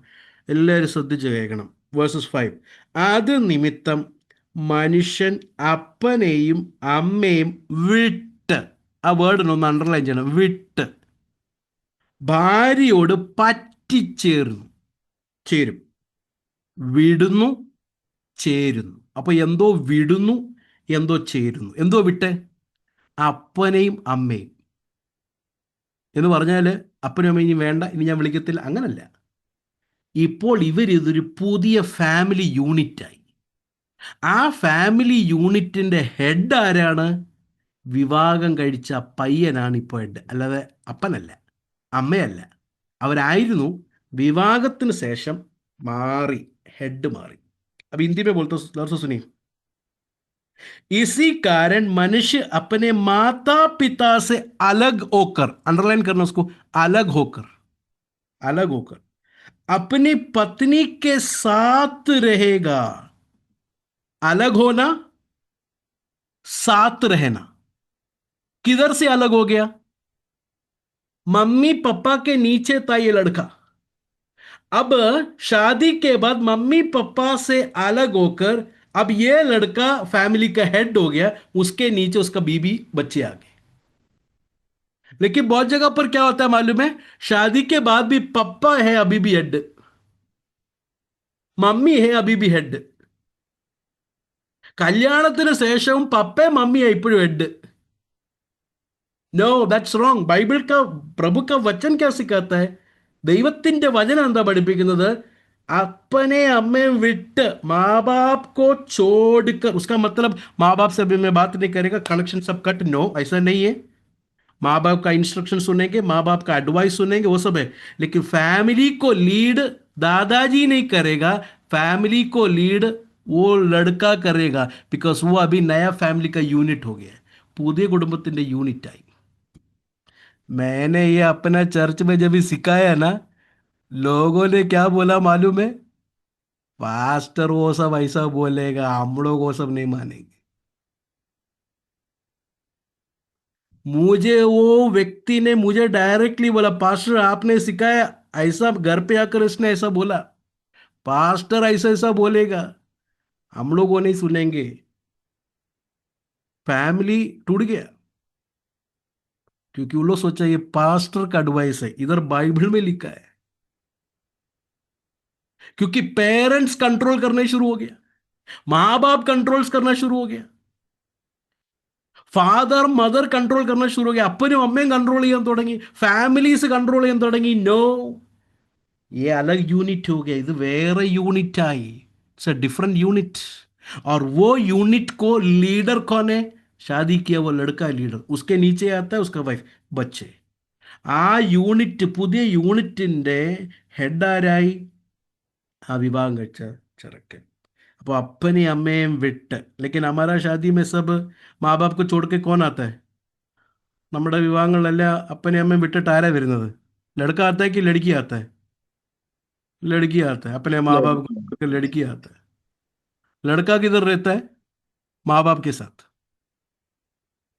എല്ലാവരും ശ്രദ്ധിച്ച് കേൾക്കണം. വേഴ്സസ് 5, അത് നിമിത്തം മനുഷ്യൻ അപ്പനെയും അമ്മയും വിട്ട്, ആ വേർഡിനൊന്ന് അണ്ടർലൈൻ ചെയ്യണം, വിട്ട് ഭാര്യയോട് ചേരും. വിടുന്നു, ചേരുന്നു. അപ്പൊ എന്തോ വിടുന്നു, എന്തോ ചേരുന്നു. എന്തോ വിട്ടെ? അപ്പനെയും അമ്മയും എന്ന് പറഞ്ഞാൽ അപ്പനും അമ്മയും ഇനി വേണ്ട, ഇനി ഞാൻ വിളിക്കത്തില്ല, അങ്ങനല്ല. ഇപ്പോൾ ഇതൊരു പുതിയ ഫാമിലി യൂണിറ്റായി. ആ ഫാമിലി യൂണിറ്റിന്റെ ഹെഡ് ആരാണ്? വിവാഹം കഴിച്ച പയ്യനാണ് ഇപ്പോൾ ഹെഡ്, അല്ലാതെ അപ്പനല്ല, അമ്മയല്ല. അവരായിരുന്നു, വിവാഹത്തിന് ശേഷം മാറി, ഹെഡ് മാറി. अब हिंदी में बोलते दर्शक सुनिए. इसी कारण मनुष्य अपने माता पिता से अलग होकर, अंडरलाइन करना उसको, अलग होकर अपनी पत्नी के साथ रहेगा. अलग होना, साथ रहना. किधर से अलग हो गया? मम्मी पापा के नीचे था ये लड़का. अब शादी के बाद मम्मी पापा से अलग होकर अब ये लड़का फैमिली का हेड हो गया, उसके नीचे उसका बीबी बच्चे आ गए. लेकिन बहुत जगह पर क्या होता है मालूम है? शादी के बाद भी पप्पा है अभी भी हेड, मम्मी है अभी भी हेड. കല്യാണത്തിന് ശേഷവും പപ്പയും മമ്മിയാണ് ഇപ്പോഴും head. No, that's wrong. Bible का प्रभु का वचन क्या सिखाता है? ദൈവത്തിന്റെ വചനം എന്താ പഠിപ്പിക്കുന്നത്? अपने अम्मे विट माँ बाप को छोड़कर, उसका मतलब माँ बाप से अभी मैं बात नहीं करेगा, कनेक्शन सब कट, नो ऐसा नहीं है। माँ बाप का इंस्ट्रक्शन सुनेंगे, माँ बाप का एडवाइस सुनेंगे, वो सब है, लेकिन फैमिली को लीड दादाजी नहीं करेगा, फैमिली को लीड वो लड़का करेगा, बिकॉज वो अभी नया फैमिली का यूनिट हो गया है, പുതിയ കുടുംബത്തിന്റെ യൂണിറ്റ് ആയി. मैंने ये अपना चर्च में जब भी सिखाया ना, लोगों ने क्या बोला मालूम है? पास्टर वो सब ऐसा बोलेगा, हम लोग वो सब नहीं मानेंगे. मुझे वो व्यक्ति ने मुझे डायरेक्टली बोला, पास्टर आपने सिखाया ऐसा, घर पे आकर इसने ऐसा बोला, पास्टर ऐसा ऐसा बोलेगा, हम लोग वो नहीं सुनेंगे. फैमिली टूट गया, क्योंकि वो लोग सोचा ये पास्टर का एडवाइस है, इधर बाइबल में लिखा है. क्योंकि पेरेंट्स कंट्रोल करने शुरू हो गया, माँ बाप कंट्रोल्स करना शुरू हो गया, ഫാദർ മദർ കൺട്രോൾ करना शुरू हो गया, അപ്പനും അമ്മയും കൺട്രോൾ ചെയ്യാൻ തുടങ്ങി, ഫാമിലീസ് കൺട്രോൾ ചെയ്യാൻ തുടങ്ങി. നോ, ये अलग यूनिट हो गया, ഇത് വേറെ യൂണിറ്റ് ആയി. It's a different unit. और वो यूनिट को लीडर कौन है? शादी किया वो लड़का लीडर, उसके नीचे आता है उसका वाइफ, बच्चे. ആ യൂണിറ്റ്, പുതിയ യൂണിറ്റിന്റെ ഹെഡ് ആരായി? ആ വിഭാഗം കഴിച്ച ചെറുക്കൻ. അപ്പോൾ അപ്പനെയും അമ്മയും വിട്ട്, लेकिन हमारा शादी में सब माँ बाप को छोड़ के कौन आता है? നമ്മുടെ വിവാഹങ്ങളിലെല്ലാം അപ്പനെയും അമ്മയും വിട്ടിട്ട് ആരാ വരുന്നത്? लड़का आता है कि लड़की आता है? लड़की आता है. अपने माँ बाप को छोड़ के लड़की आता है. लड़का किधर रहता है? माँ बाप के साथ.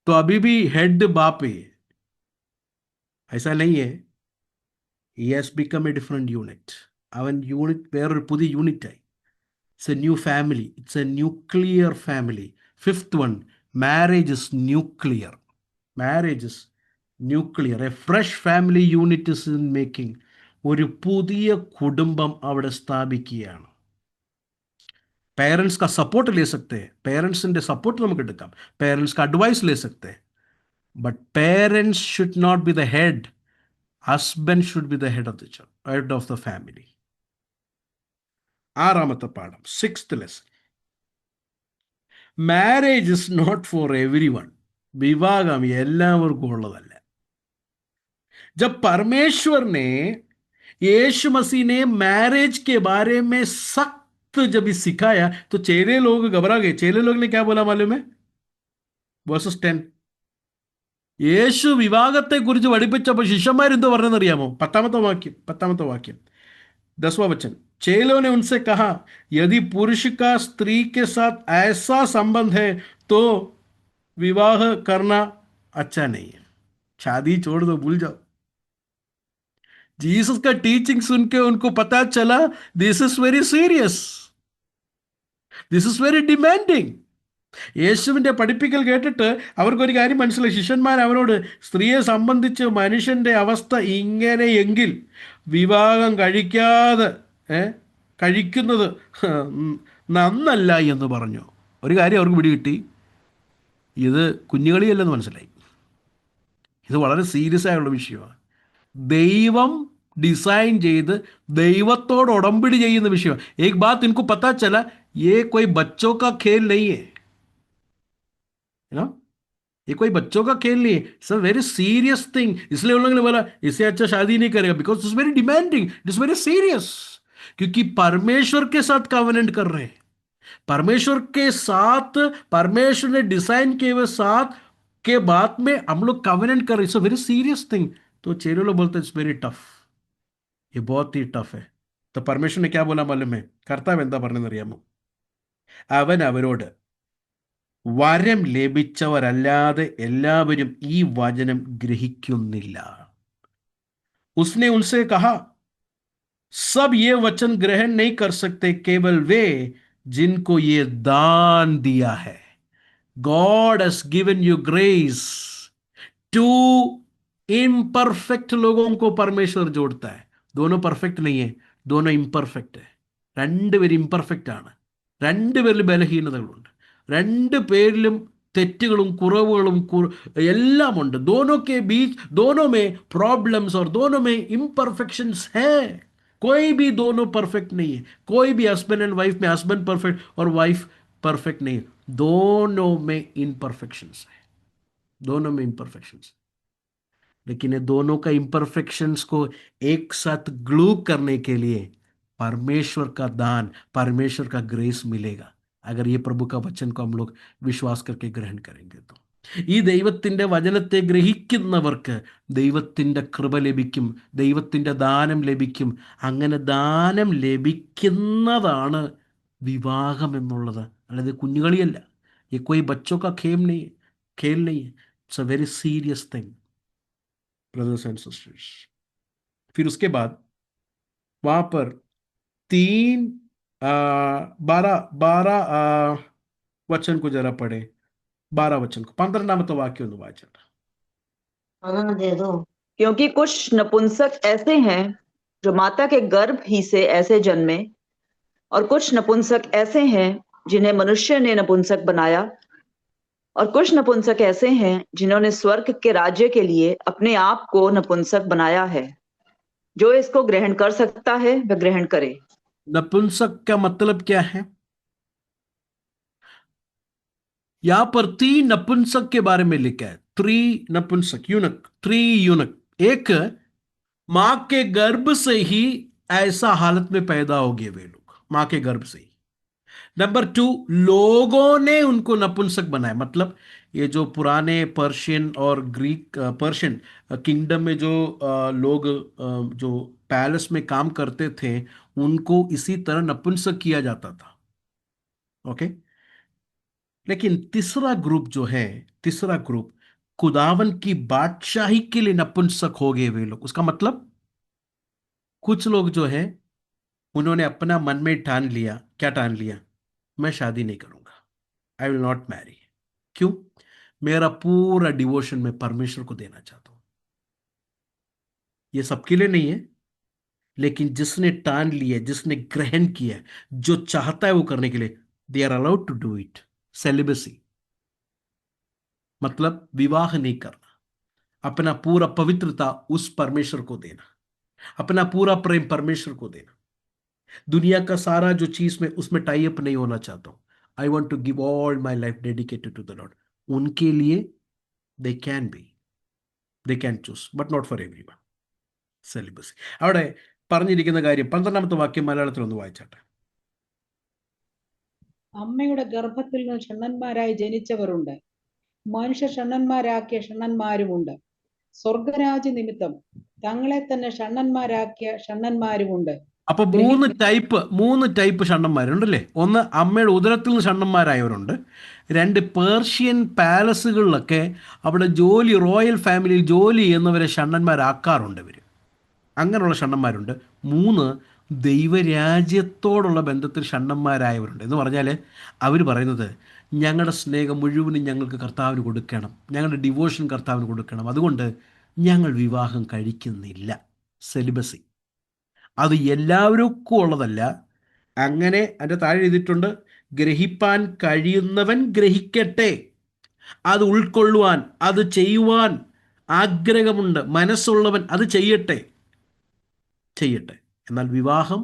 तो अभी भी हेड बाप है, ऐसा नहीं है. he has become a different unit. അവൻ യൂണിറ്റ്, വേറൊരു പുതിയ യൂണിറ്റ് ആയി. It's A new family, it's A nuclear family. Fifth one, marriage is nuclear. Marriage is nuclear. A fresh family unit is in making. ഒരു പുതിയ കുടുംബം അവിടെ സ്ഥാപിക്കുകയാണ്. Parents का support ले सकते हैं, पेरेंट्स इन सपोर्ट നമുക്ക് എടുക്കാം, पेरेंट्स का एडवाइस ले सकते हैं, but parents should not be the head. Husband should be the head of the church, head of the family. ആറാമത്തെ പാഠം, sixth lesson. Marriage is not for everyone. വിവാഹം എല്ലാവർക്കും ഉള്ളതല്ല. जब परमेश्वर ने, यीशु मसीह ने मैरिज के बारे में सख्त जब ये सिखाया, तो चेले लोग घबरा गए. चेले लोग ने क्या बोला मालूम है? വേഴ്സസ് 10. യേശു വിവാഹത്തെ കുറിച്ച് പഠിപ്പിച്ചപ്പോൾ ശിഷ്യന്മാരെന്തോ പറഞ്ഞെന്നറിയാമോ? പത്താമത്തെ വാക്യം 10वां वचन. चेलों ने उनसे कहा, यदि पुरुष का स्त्री के साथ ऐसा संबंध है तो विवाह करना अच्छा नहीं है. शादी छोड़ दो, भूल जाओ. जीसस का टीचिंग सुन के उनको पता चला, this is very serious, this is very demanding. യേശുവിൻ്റെ പഠിപ്പിക്കൽ കേട്ടിട്ട് അവർക്കൊരു കാര്യം മനസ്സിലായി. ശിഷ്യന്മാർ അവനോട്, സ്ത്രീയെ സംബന്ധിച്ച് മനുഷ്യൻ്റെ അവസ്ഥ ഇങ്ങനെയെങ്കിൽ വിവാഹം കഴിക്കാതെ കഴിക്കുന്നത് നന്നല്ല എന്ന് പറഞ്ഞു. ഒരു കാര്യം അവർക്ക് പിടികിട്ടി, ഇത് കുഞ്ഞുകളിയല്ലെന്ന് മനസ്സിലായി. ഇത് വളരെ സീരിയസ് ആയുള്ള വിഷയമാണ്. ദൈവം ഡിസൈൻ ചെയ്ത് ദൈവത്തോട് ഉടമ്പടി ചെയ്യുന്ന വിഷയമാണ്. एक बात इनको पता चला, ये कोई बच्चों का खेल नहीं है, ये कोई बच्चों का खेल नहीं है, it's a very serious thing. इसलिए उन लोगों ने बोला इससे अच्छा शादी नहीं करेगा, because it's very demanding, it's very serious. क्योंकि परमेश्वर के साथ कवेनेंट कर रहे हैं, परमेश्वर के साथ, परमेश्वर ने डिसाइन किए हुए साथ के बाद में हम लोग कवेनेंट कर रहे. It's a very serious thing. तो चेले लोग बोलते हैं इट्स वेरी टफ, ये बहुत ही टफ है. तो परमेश्वर ने क्या बोला मालूम है? കർത്താവ് എന്താ പറഞ്ഞെന്നറിയാമോ? അവൻ അവരോട്, വരം ലഭിച്ചവരല്ലാതെ എല്ലാവരും ഈ വചനം ഗ്രഹിക്കുന്നില്ല. उसने उनसे कहा, सब ये वचन ग्रहण नहीं कर सकते, केवल वे जिनको ये दान दिया है. God has given you grace. To imperfect लोगों को परमेश्वर जोड़ता है. दोनों परफेक्ट नहीं है, दोनों ഇംപെർഫെക്റ്റ്. രണ്ടുപേരും ഇംപെർഫെക്റ്റ് ആണ്. രണ്ടുപേരിലും ബലഹീനതകളുണ്ട്, രണ്ടുപേരിലും തെറ്റുകളും കുറവുകളും എല്ലാം ഉണ്ട്. दोनों के बीच, दोनों में प्रॉब्लम्स और दोनों में imperfections है. कोई भी दोनों परफेक्ट नहीं है, कोई भी हस्बैंड एंड वाइफ में हस्बैंड परफेक्ट और वाइफ परफेक्ट नहीं है, दोनों में इम्परफेक्शंस है, दोनों में इम्परफेक्शंस। लेकिन ये दोनों का इम्परफेक्शंस को एक साथ ग्लू करने के लिए परमेश्वर का दान, परमेश्वर का ग्रेस मिलेगा, अगर ये प्रभु का वचन को हम लोग विश्वास करके ग्रहण करेंगे तो। ഈ ദൈവത്തിന്റെ വചനത്തെ ഗ്രഹിക്കുന്നവർക്ക് ദൈവത്തിന്റെ കൃപ ലഭിക്കും, ദൈവത്തിന്റെ ദാനം ലഭിക്കും. അങ്ങനെ ദാനം ലഭിക്കുന്നതാണ് വിവാഹം എന്നുള്ളത്, അല്ലാതെ കുഞ്ഞുകളിയല്ല. ये कोई बच्चों का खेल नहीं है. It's a very serious thing brothers and sisters. फिर उसके बाद वहां पर तीन 12 वचन को जरा पढ़े, 12 वचन को 15 वाक्य ഒന്ന് വായിച്ചോട്ടെ. हाँ दे दो। क्योंकि कुछ नपुंसक ऐसे हैं जो माता के गर्भ ही से ऐसे जन्मे, और कुछ नपुंसक ऐसे हैं जिन्हें मनुष्य ने नपुंसक बनाया, और कुछ नपुंसक ऐसे हैं जिन्होंने स्वर्ग के राज्य के लिए अपने आप को नपुंसक बनाया है। जो इसको ग्रहण कर सकता है वह ग्रहण करे। नपुंसक का मतलब क्या है? यहां पर तीन नपुंसक के बारे में लिखा है, थ्री नपुंसक, यूनक, थ्री यूनक. एक मां के गर्भ से ही ऐसा हालत में पैदा हो गए वे लोग, मां के गर्भ से ही. नंबर 2, लोगों ने उनको नपुंसक बनाया. मतलब ये जो पुराने पर्शियन और ग्रीक, पर्शियन किंगडम में जो लोग जो पैलेस में काम करते थे, उनको इसी तरह नपुंसक किया जाता था. ओके. लेकिन तीसरा ग्रुप जो है, तीसरा ग्रुप खुदावन की बादशाही के लिए नपुंसक हो गए वे लोग. उसका मतलब कुछ लोग जो है, उन्होंने अपना मन में ठान लिया. क्या ठान लिया? मैं शादी नहीं करूंगा, आई विल नॉट मैरी. क्यों? मेरा पूरा डिवोशन मैं परमेश्वर को देना चाहता हूं. ये सबके लिए नहीं है, लेकिन जिसने ठान लिया, जिसने ग्रहण किया, जो चाहता है वो करने के लिए, they are allowed to do it. Celibacy मतलब विवाह नहीं करना, अपना पूरा पवित्रता उस परमेश्वर को देना, अपना पूरा प्रेम परमेश्वर को देना. दुनिया का सारा जो चीज में उसमें टाई अप नहीं होना चाहता हूं. I want to give all my life dedicated to the Lord. उनके लिए they can be, they can choose, but not for everyone. Celibacy. അവിടെ പറഞ്ഞിരിക്കുന്ന കാര്യം 12 വാക്യം മലയാളത്തിൽ ഒന്ന് വായിച്ചാട്ടെ. അമ്മയുടെ ഗർഭത്തിൽ നിന്ന് ഷണ്ണന്മാരായി ജനിച്ചവരുണ്ട്, മനുഷ്യ ഷണ്ണന്മാരാക്കിയ ഷണ്ണന്മാരുമുണ്ട്, സ്വർഗരാജ്യ നിമിത്തം തങ്ങളെ തന്നെ ഷണ്ണന്മാരാക്കിയ ഷണ്ണന്മാരുമുണ്ട്. അപ്പൊ മൂന്ന് ടൈപ്പ് ഷണ്ണന്മാരുണ്ടല്ലേ. ഒന്ന് അമ്മയുടെ ഉദരത്തിൽ നിന്ന് ഷണ്ണന്മാരായവരുണ്ട്. രണ്ട്, പേർഷ്യൻ പാലസുകളിലൊക്കെ അവിടെ റോയൽ ഫാമിലിയിൽ ജോലി ചെയ്യുന്നവരെ ഷണ്ണന്മാരാക്കാറുണ്ട് ഇവർ. അങ്ങനെയുള്ള ഷണ്ണന്മാരുണ്ട്. 3, ദൈവരാജ്യത്തോടുള്ള ബന്ധത്തിൽ ഷണ്ണന്മാരായവരുണ്ട്. എന്ന് പറഞ്ഞാൽ അവർ പറയുന്നത്, ഞങ്ങളുടെ സ്നേഹം മുഴുവനും ഞങ്ങൾക്ക് കർത്താവിന് കൊടുക്കണം, ഞങ്ങളുടെ ഡിവോഷൻ കർത്താവിന് കൊടുക്കണം, അതുകൊണ്ട് ഞങ്ങൾ വിവാഹം കഴിക്കുന്നില്ല. സെലിബസി. അത് എല്ലാവർക്കും ഉള്ളതല്ല. അങ്ങനെ അതിൻ്റെ താഴെ എഴുതിയിട്ടുണ്ട്, ഗ്രഹിപ്പാൻ കഴിയുന്നവൻ ഗ്രഹിക്കട്ടെ, അത് ഉൾക്കൊള്ളുവാൻ, അത് ചെയ്യുവാൻ ആഗ്രഹമുണ്ട്, മനസ്സുള്ളവൻ അത് ചെയ്യട്ടെ. എന്നാൽ വിവാഹം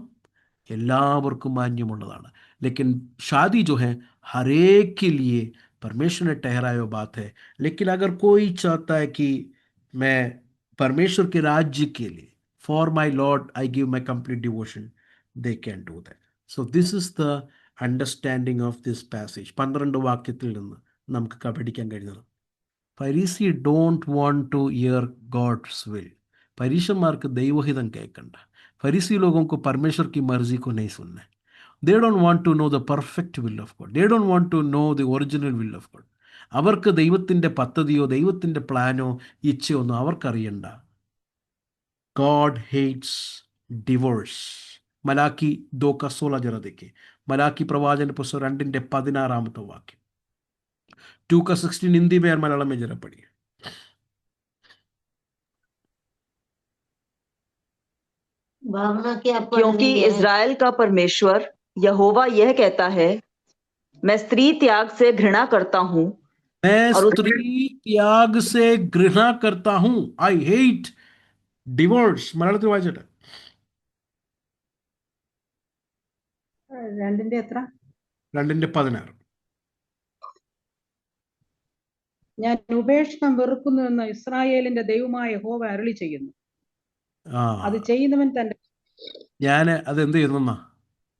എല്ലാവർക്കും മാന്യമുള്ളതാണ്. लेकिन शादी जो है हर एक के लिए परमेश्वर ने ठहराया बात है. लेकिन अगर कोई चाहता है कि मैं परमेश्वर के राज्य के लिए, for my Lord I give my complete devotion, they can do that. So this is the understanding of this passage. 12 വാക്യത്തിൽ നിന്ന് നമുക്ക് പഠിക്കാൻ കഴിയുന്നത്, ഫരീസി don't want to hear God's will. പരീശന്മാർക്ക് ദൈവഹിതം കേൾക്കണ്ട. फरीसी लोगों को परमेश्वर की मर्जी को नहीं सुनना है. They don't want to know the perfect will of God. They don't want to know the original will of God. അവർക്ക് ദൈവത്തിൻ്റെ പദ്ധതിയോ ദൈവത്തിൻ്റെ പ്ലാനോ ഇച്ഛയോ ഒന്നും അവർക്കറിയണ്ട. God hates divorce. മലാക്കി 2:16 जरा देखिए. मलाकी प्रवाचन पुस्तक 2:16 वाक्य. 2:16 हिंदी में और मलयालम में जरा पढ़िए. क्योंकि इज़राइल का परमेश्वर यहोवा यह कहता है, मैं स्त्री त्याग से घृणा करता हूँ, मैं स्त्री त्याग से घृणा करता हूँ. I hate divorce. मलयालത്തിൽ വായിച്ചോട്ടെ. രണ്ടിന്റെ എത്ര? 2:16. ഞാൻ ഉപേക്ഷണം വെറുക്കുന്നു എന്ന് ഇസ്രായേലിന്റെ ദൈവമായ യഹോവ അരുളി ചെയ്യുന്നു. ആ അത് ചെയ്യുന്നവൻ തന്റെ ഞാൻ അതെന്ത് ചെയ്യുന്ന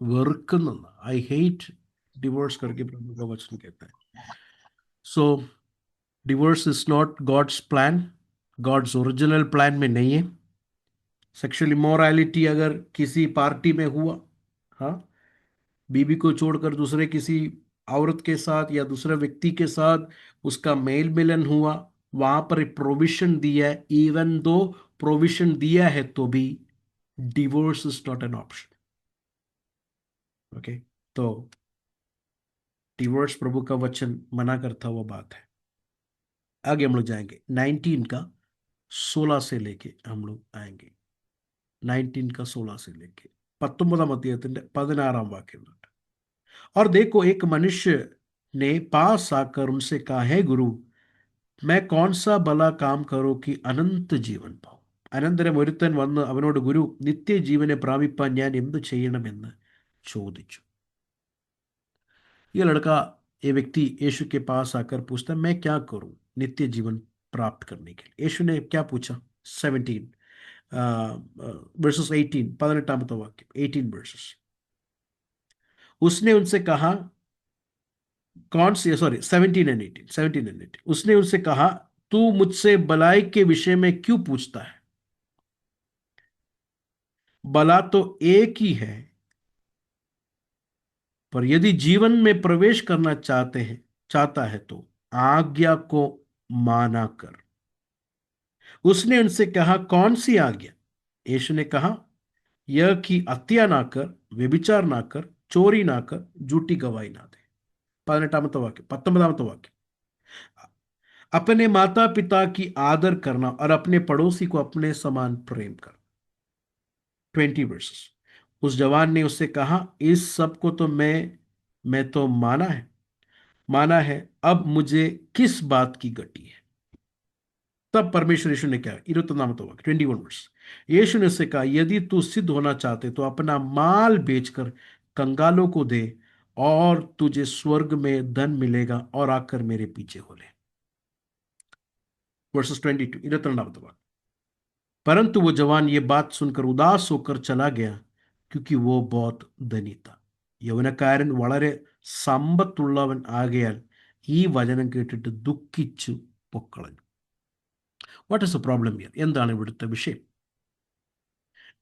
വെറുക്കുന്ന ഐ ഹേറ്റ് डिवोर्स करके प्रभु का वचन कहता है. So divorce is not God's plan, God's original plan में नहीं है. सेक्सुअल इमोरालिटी अगर किसी पार्टी में हुआ, हाँ, बीबी को छोड़कर दूसरे किसी औरत के साथ या दूसरे व्यक्ति के साथ उसका मेल मिलन हुआ, वहां पर प्रोविजन दिया है. इवन दो प्रोविजन दिया है तो भी divorce is not an option. Okay, तो डिवोर्स प्रभु का वचन मना करता हुआ बात है. आगे हम लोग जाएंगे 19 का 16 से लेके हम लोग आएंगे. 19 का 16 से लेके 19 अध्यायത്തിന്റെ 16 वाक्യം. और देखो, एक मनुष्य ने पास आकर उनसे कहा, है गुरु, मैं कौन सा भला काम करूं कि अनंत जीवन पाऊं. അനന്തരം ഒരുത്തൻ വന്ന് അവനോട്, ഗുരു, നിത്യജീവനെ പ്രാപിപ്പാൻ ഞാൻ എന്ത് ചെയ്യണമെന്ന് ചോദിച്ചു. ये लड़का, ये व्यक्ति यीशु के पास आकर पूछता, मैं क्या करूं नित्य जीवन प्राप्त करने के लिए. यीशु ने क्या पूछा? 17 वर्सेस 18, 18 वाक्य, 18 वर्सेस. उसने उनसे कहा, कौन सी, सॉरी 17 and 18, 17 and 18. उसने उनसे कहा, तू मुझसे भलाई के विषय में क्यों पूछता है? भला तो एक ही है, पर यदि जीवन में प्रवेश करना चाहता है तो आज्ञा को माना कर. उसने उनसे कहा, कौन सी आज्ञा? यीशु ने कहा, यह कि हत्या ना कर, व्यभिचार ना कर, चोरी ना कर, झूठी गवाही ना दे. 18 वाक्य, 19 वाक्य. अपने माता पिता की आदर करना और अपने पड़ोसी को अपने समान प्रेम कर. 20 वर्सेस. उस जवान ने उससे कहा, इस सब को तो मैं तो माना है, अब मुझे किस बात की घटी है? तब परमेश्वर यीशु ने क्या, 21 वाक्य, 21 वर्ष. यीशु ने उससे कहा, यदि तू सिद्ध होना चाहते तो अपना माल बेचकर कंगालों को दे और तुझे स्वर्ग में धन मिलेगा, और आकर मेरे पीछे हो ले. वर्सेस 22, 22 वाक्य. परंतु वो जवान ये बात सुनकर उदास होकर चला गया, क्योंकि वो बहुत धनी था. യൗവനക്കാരൻ വളരെ സമ്പത്തുള്ളവൻ ആകയാൽ ഈ വചനം കേട്ടിട്ട് ദുഃഖിച്ചു പൊക്കളഞ്ഞു. What is the problem here? എന്താണ് ഇവിടുത്തെ വിഷയം?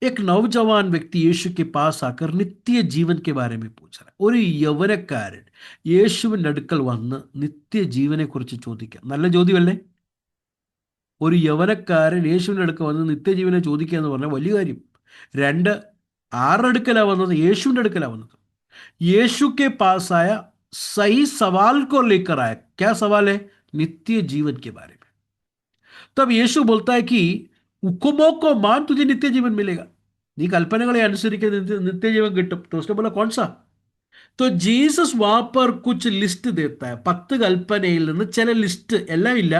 एक नौजवान व्यक्ति यीशु के पास आकर नित्य जीवन के बारे में पूछ रहा है. ഒരു യൗവനക്കാരൻ യേശുവിൻ്റെ അടുക്കൽ വന്ന് നിത്യജീവനെ കുറിച്ച് ചോദിക്കുക. നല്ല ചോദ്യമല്ലേ? ഒരു യൗവനക്കാരൻ യേശുവിൻ്റെ അടുക്കൽ വന്ന് നിത്യജീവനെ ചോദിക്കുക എന്ന് പറഞ്ഞാൽ വലിയ കാര്യം. രണ്ട്, ആരുടെ അടുക്കലാണ് വന്നത്? യേശുവിൻ്റെ അടുക്കലാണ് വന്നത്. यीशु के पास आया, सही सवाल को लेकर आया. क्या सवाल है? नित्य जीवन के बारे में. तब यीशु बोलता है कि हुक्मों को मान, तुझे नित्य जीवन मिलेगा. നീ കൽപ്പനകളെ അനുസരിക്കുന്ന നിത്യജീവൻ കിട്ടും. तो उसने बोला कौन सा? तो ജീസസ് वहां पर कुछ लिस्ट देता है. 10 കൽപ്പനയിൽ നിന്ന് ചില ലിസ്റ്റ്, എല്ലാം ഇല്ല,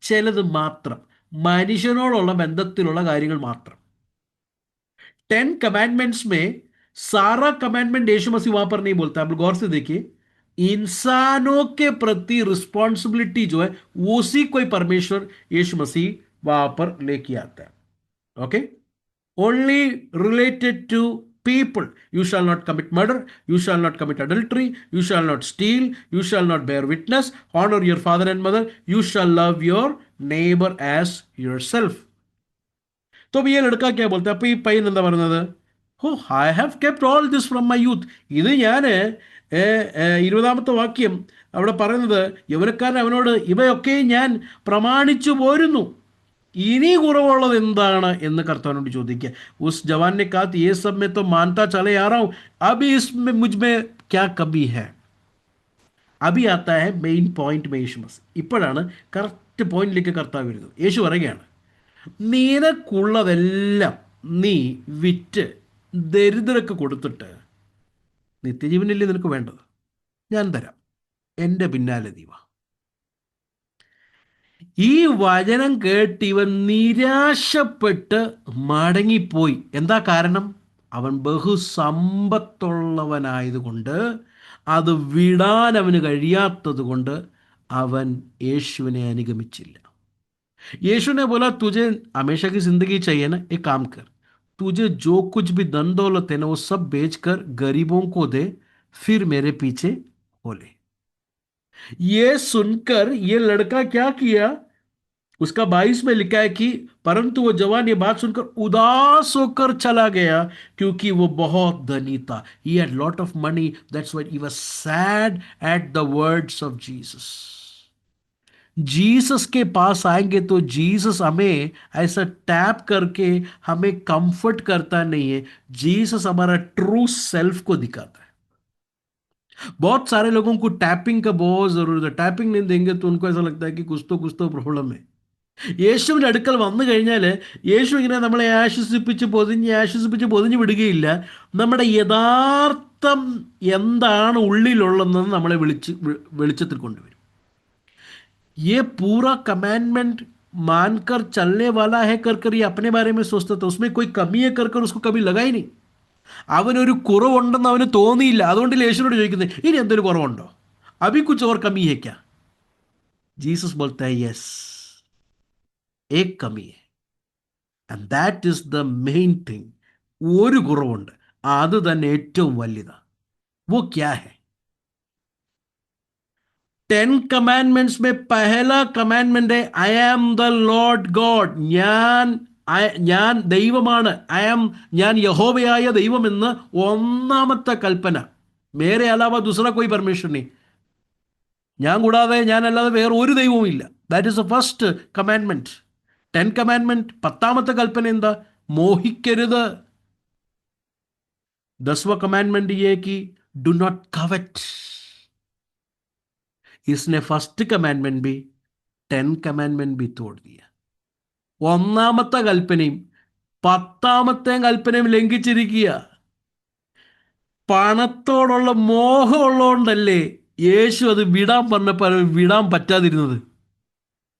ചിലത് മാത്രം, മനുഷ്യനോടുള്ള ബന്ധത്തിലുള്ള കാര്യങ്ങൾ മാത്രം. 10 कमांडमेंट्स में सारा कमांडमेंट यीशु मसीह वहां पर नहीं बोलता. आप गौर से देखिए, इंसानों के प्रति रिस्पॉन्सिबिलिटी जो है उसी कोई परमेश्वर यीशु मसीह वहां पर लेके आता है. Okay, only related to people. You shall not commit murder, you shall not commit adultery, you shall not steal, you shall not bear witness, honor your father and mother, you shall love your neighbor as yourself. तो ये लड़का क्या बोलता है? അപ്പൊ ഈ പയ്യൻ എന്താ പറയുന്നത്? Oh, I have kept all this from my youth. ഇത് ഞാൻ 20 വാക്യം അവിടെ പറയുന്നത്, യൗവനക്കാരൻ അവനോട്, ഇവയൊക്കെ ഞാൻ പ്രമാണിച്ചു പോരുന്നു, ഇനി കുറവുള്ളത് എന്താണ് എന്ന് കർത്താവിനോട് ചോദിക്കുക. ഉസ് ജവാൻ ने कहा, ये सब मैं तो मानता चले आ रहा हूं, अभी इसमें मुझ में क्या कमी है? अभी आता है മെയിൻ പോയിന്റ് में യേശു മസീഹ്. ഇപ്പോഴാണ് കറക്റ്റ് പോയിന്റിലേക്ക് കർത്താവ് വരുന്നത്. യേശു പറയുകയാണ്, നിനക്കുള്ളതെല്ലാം നീ വിറ്റ് ദരിദ്രർക്ക് കൊടുത്തിട്ട് നിത്യജീവനല്ലേ നിനക്ക് വേണ്ടത്? ഞാൻ തരാം, എൻ്റെ പിന്നാലെ നീ വാ. ഈ വചനം കേട്ട് ഇവൻ നിരാശപ്പെട്ട് മടങ്ങിപ്പോയി. എന്താ കാരണം? അവൻ ബഹുസമ്പത്തുള്ളവനായതുകൊണ്ട് അത് വിടാൻ അവന് കഴിയാത്തത് കൊണ്ട് അവൻ യേശുവിനെ അനുഗമിച്ചില്ല. यीशु ने बोला तुझे हमेशा की जिंदगी चाहिए ना, एक काम कर, तुझे जो कुछ भी धन दौलत है ना वो सब बेचकर गरीबों को दे, फिर मेरे पीछे हो ले. ये सुनकर ये लड़का क्या किया, उसका 22 में लिखा है कि परंतु वो जवान ये बात सुनकर उदास होकर चला गया क्योंकि वो बहुत धनी था. He had lot of money, that's why he was sad at the words of Jesus. Jesus के पास आएंगे तो जीसस हमें ऐसा टैप करके हमें कंफर्ट करता नहीं है, जीसस हमारा ट्रू सेल्फ को दिखाता है. बहुत सारे लोगों को टैपिंग का बहुत जरूरत है. टैपिंग नहीं देंगे तो उनको ऐसा लगता है कि कुछ तो प्रॉब्लम है. യേശുവിൻ്റെ അടുക്കൽ വന്നു കഴിഞ്ഞാൽ യേശു ഇങ്ങനെ നമ്മളെ ആശ്വസിപ്പിച്ച് പൊതിഞ്ഞ് വിടുകയില്ല. നമ്മുടെ യഥാർത്ഥം എന്താണ് ഉള്ളിലുള്ളതെന്ന് നമ്മളെ വെളിച്ചത്തിൽ കൊണ്ടുവരും. ये पूरा कमांडमेंट मानकर चलने वाला है कर ये अपने बारे में सोचता था. उसमें कोई कमी है कर उसको कभी लगा ही नहीं. അവനൊരു കുറവുണ്ടെന്ന് അവന് തോന്നിയില്ല. അതുകൊണ്ട് യേശുവിനോട് ചോദിക്കുന്നത് ഇനി എന്തൊരു കുറവുണ്ടോ, അഭി കുച്ച് ഓർ കമി ഹേ ക്യാ? ജീസസ് ബോൾത്താ ഹൈ യെസ്, ഏക് കമി ഹൈ and that is the main thing. ഒരു കുറവുണ്ട്, അത് തന്നെ ഏറ്റവും വലുതാ. वो क्या है? 10 कमांडमेंट्स में पहला कमांडमेंट है I am the Lord God. ഞാൻ ദൈവമാണ്. ഞാൻ യഹോവയായ ദൈവം എന്ന് ഒന്നാമത്തെ കൽപ്പന. മേരെ അലാവ ദുസറ കോയി പെർമിഷൻ നീ, ഞാൻ കൂടാതെ ഞാനല്ലാതെ വേറെ ഒരു ദൈവവും ഇല്ല. That is the first commandment. 10 commandment. 10ാമത്തെ കൽപ്പന എന്താ? മോഹിക്കരുത്. 10वां कमांडमेंट ये कि डू नॉट कवेट. इसने फर्स्ट कमांडमेंट भी 10 कमांडमेंट भी तोड़ दिया. ഒന്നാമത്തെ കൽപ്പനയും 10ാമത്തെ കൽപ്പനയും ലംഘിച്ചിരിക്കുക. പണത്തോടുള്ള മോഹമുള്ളതുകൊണ്ടല്ലേ യേശു അത് വിടാൻ പറഞ്ഞപ്പോൾ വിടാൻ പറ്റാതിരുന്നത്.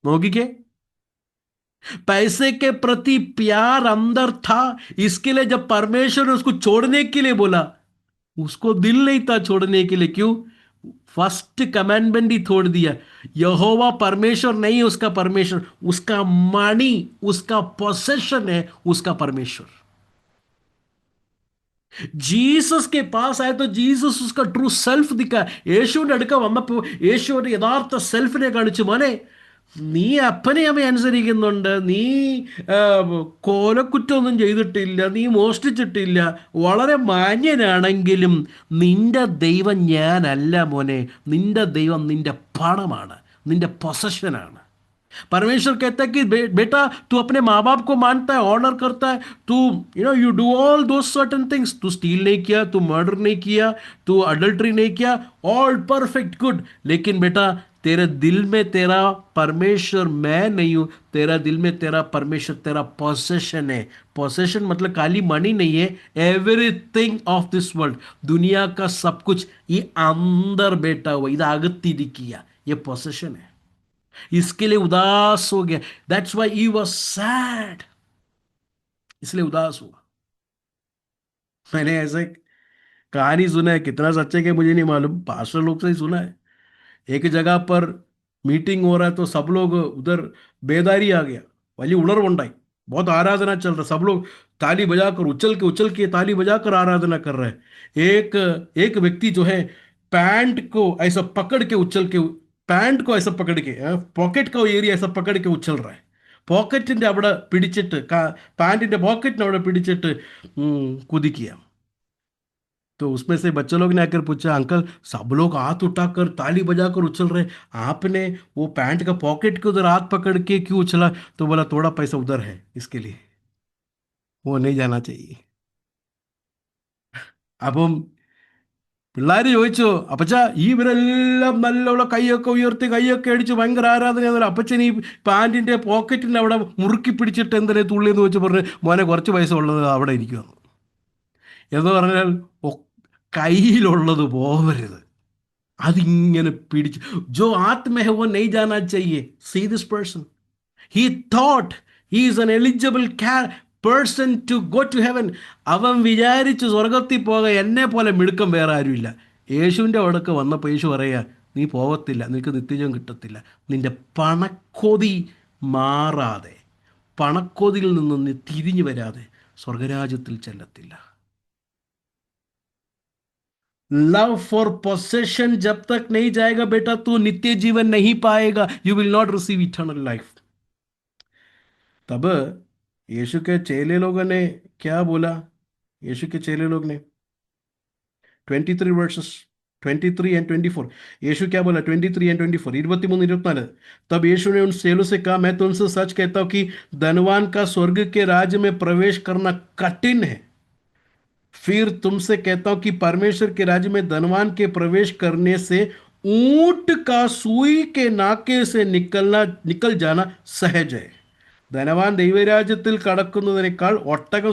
നോക്കിക്കേ, पैसे के प्रति प्यार अंदर था, इसके लिए जब परमेश्वर ने उसको छोड़ने के लिए बोला, उसको दिल नहीं था छोड़ने के लिए. क्यों? फर्स्ट कमांडमेंट ही तोड़ दिया. यहोवा परमेश्वर नहीं है उसका परमेश्वर, उसका मनी, उसका पोसेशन है उसका परमेश्वर. ജീസസ് के पास आए तो जीसस उसका ट्रू सेल्फ दिखा. യേശുവിന്റെ അടുക്ക വന്നപ്പോൾ യേശുവിന്റെ യഥാർത്ഥ സെൽഫിനെ കാണിച്ചു. മോനെ, നീ അപ്പനെ അമ്മ അനുസരിക്കുന്നുണ്ട്, നീ കോലക്കുറ്റമൊന്നും ചെയ്തിട്ടില്ല, നീ മോഷ്ടിച്ചിട്ടില്ല, വളരെ മാന്യനാണെങ്കിലും നിന്റെ ദൈവം ഞാനല്ല മോനെ. നിന്റെ ദൈവം നിന്റെ പണമാണ്, നിന്റെ പൊസഷനാണ്. परमेश्वर कहता है कि बेटा तू अपने माँ बाप को मानता है, ऑनर करता है, तू you do all those certain things. तू स्टील नहीं किया, तू मर्डर नहीं किया, तू अडल्ट्री नहीं किया, ऑल परफेक्ट गुड. लेकिन बेटा तेरे दिल में तेरा परमेश्वर मैं नहीं हूं. तेरा दिल में तेरा परमेश्वर तेरा पोसेशन है. पोसेशन मतलब खाली मनी नहीं है, एवरीथिंग ऑफ दिस वर्ल्ड, दुनिया का सब कुछ ये अंदर बैठा हुआ, ഇത് അകത്തിരിക്കുക, ये पोसेशन है. इसके लिए उदास हो गया. That's why he was sad, इसलिए उदास हुआ. मैंने ऐसे कहानी सुना है, कितना सच्चे के मुझे नहीं मालूम, पास्टर लोग से ही सुना है. एक जगह पर मीटिंग हो रहा है तो सब लोग उधर बेदारी आ गया, വലിയ ഉണർവുണ്ടായി, बहुत आराधना चल रहा, सब लोग ताली बजाकर उछल के ताली बजाकर आराधना कर रहे हैं. एक व्यक्ति जो है पैंट को ऐसा पकड़ के पैंट को ऐसा पकड़ के पॉकेट का एरिया ऐसा पकड़ के उछल रहा है. പോക്കറ്റിൻ്റെ അവിടെ പിടിച്ചിട്ട്, പാൻറ്റിൻ്റെ പോക്കറ്റിന് അവിടെ പിടിച്ചിട്ട് കുതിക്കുക. तो उसमें से बच्चे लोग ने आकर पूछा, अंकल सब लोग हाथ उठाकर ताली बजाकर उछल रहे, आपने वो पैंट का पॉकेट के उधर हाथ पकड़ के क्यों उछला? तो बोला थोड़ा पैसा उधर है इसके लिए, वो नहीं जाना चाहिए. അപ്പം പിള്ളേർ ചോദിച്ചു, അപ്പച്ച ഇവരെല്ലാം നല്ലോണം കൈയൊക്കെ ഉയർത്തി കൈയൊക്കെ അടിച്ച് ഭയങ്കര ആരാധന, അപ്പച്ചൻ ഈ പാൻറ്റിൻ്റെ പോക്കറ്റിൻ്റെ അവിടെ മുറുക്കി പിടിച്ചിട്ട് എന്തിനെ തുള്ളിയെന്ന് വെച്ച് പറഞ്ഞ് മോനെ കുറച്ച് പൈസ ഉള്ളത് അവിടെ ഇരിക്കുമെന്ന്. എന്ന് പറഞ്ഞാൽ കയ്യിലുള്ളത് പോവരുത്, അതിങ്ങനെ പിടിച്ച്. ജോ ആത്മ ഹെ വോ നഹീ ജാനാ ചാഹിയേ. See this person, he thought he is an eligible person to go to heaven. അവൻ വിചാരിച്ച് സ്വർഗത്തിൽ പോകാൻ എന്നെ പോലെ മിടുക്കം വേറെ ആരുമില്ല. യേശുവിൻ്റെ അവിടേക്ക് വന്നപ്പോൾ യേശു പറയുക, നീ പോകത്തില്ല, നിനക്ക് നിത്യജീവൻ കിട്ടത്തില്ല. നിന്റെ പണക്കൊതി മാറാതെ, പണക്കൊതിയിൽ നിന്ന് നീ തിരിഞ്ഞു വരാതെ സ്വർഗരാജ്യത്തിൽ ചെല്ലത്തില്ല. लव फॉर पोसेशन जब तक नहीं जाएगा बेटा, तू नित्य जीवन नहीं पाएगा. You will not receive eternal life. तब यीशु के चेले लोगों ने क्या बोला? यीशु के चेले लोग ने 23 वर्सेस 23 एंड 24. यीशु क्या बोला? 23 एंड 24, 23 24. तब यीशु ने उन चेलों से कहा, मैं तुमसे सच कहता हूं कि धनवान का स्वर्ग के राज्य में प्रवेश करना कठिन है. फिर तुमसे कहता हूं कि परमेश्वर के राज्य में धनवान के प्रवेश करने से ऊंट का सुई के नाके से निकल जाना सहज है. ധനവാൻ ദൈവരാജ്യത്തിൽ കടക്കുന്നതിനേക്കാൾ ഒട്ടകം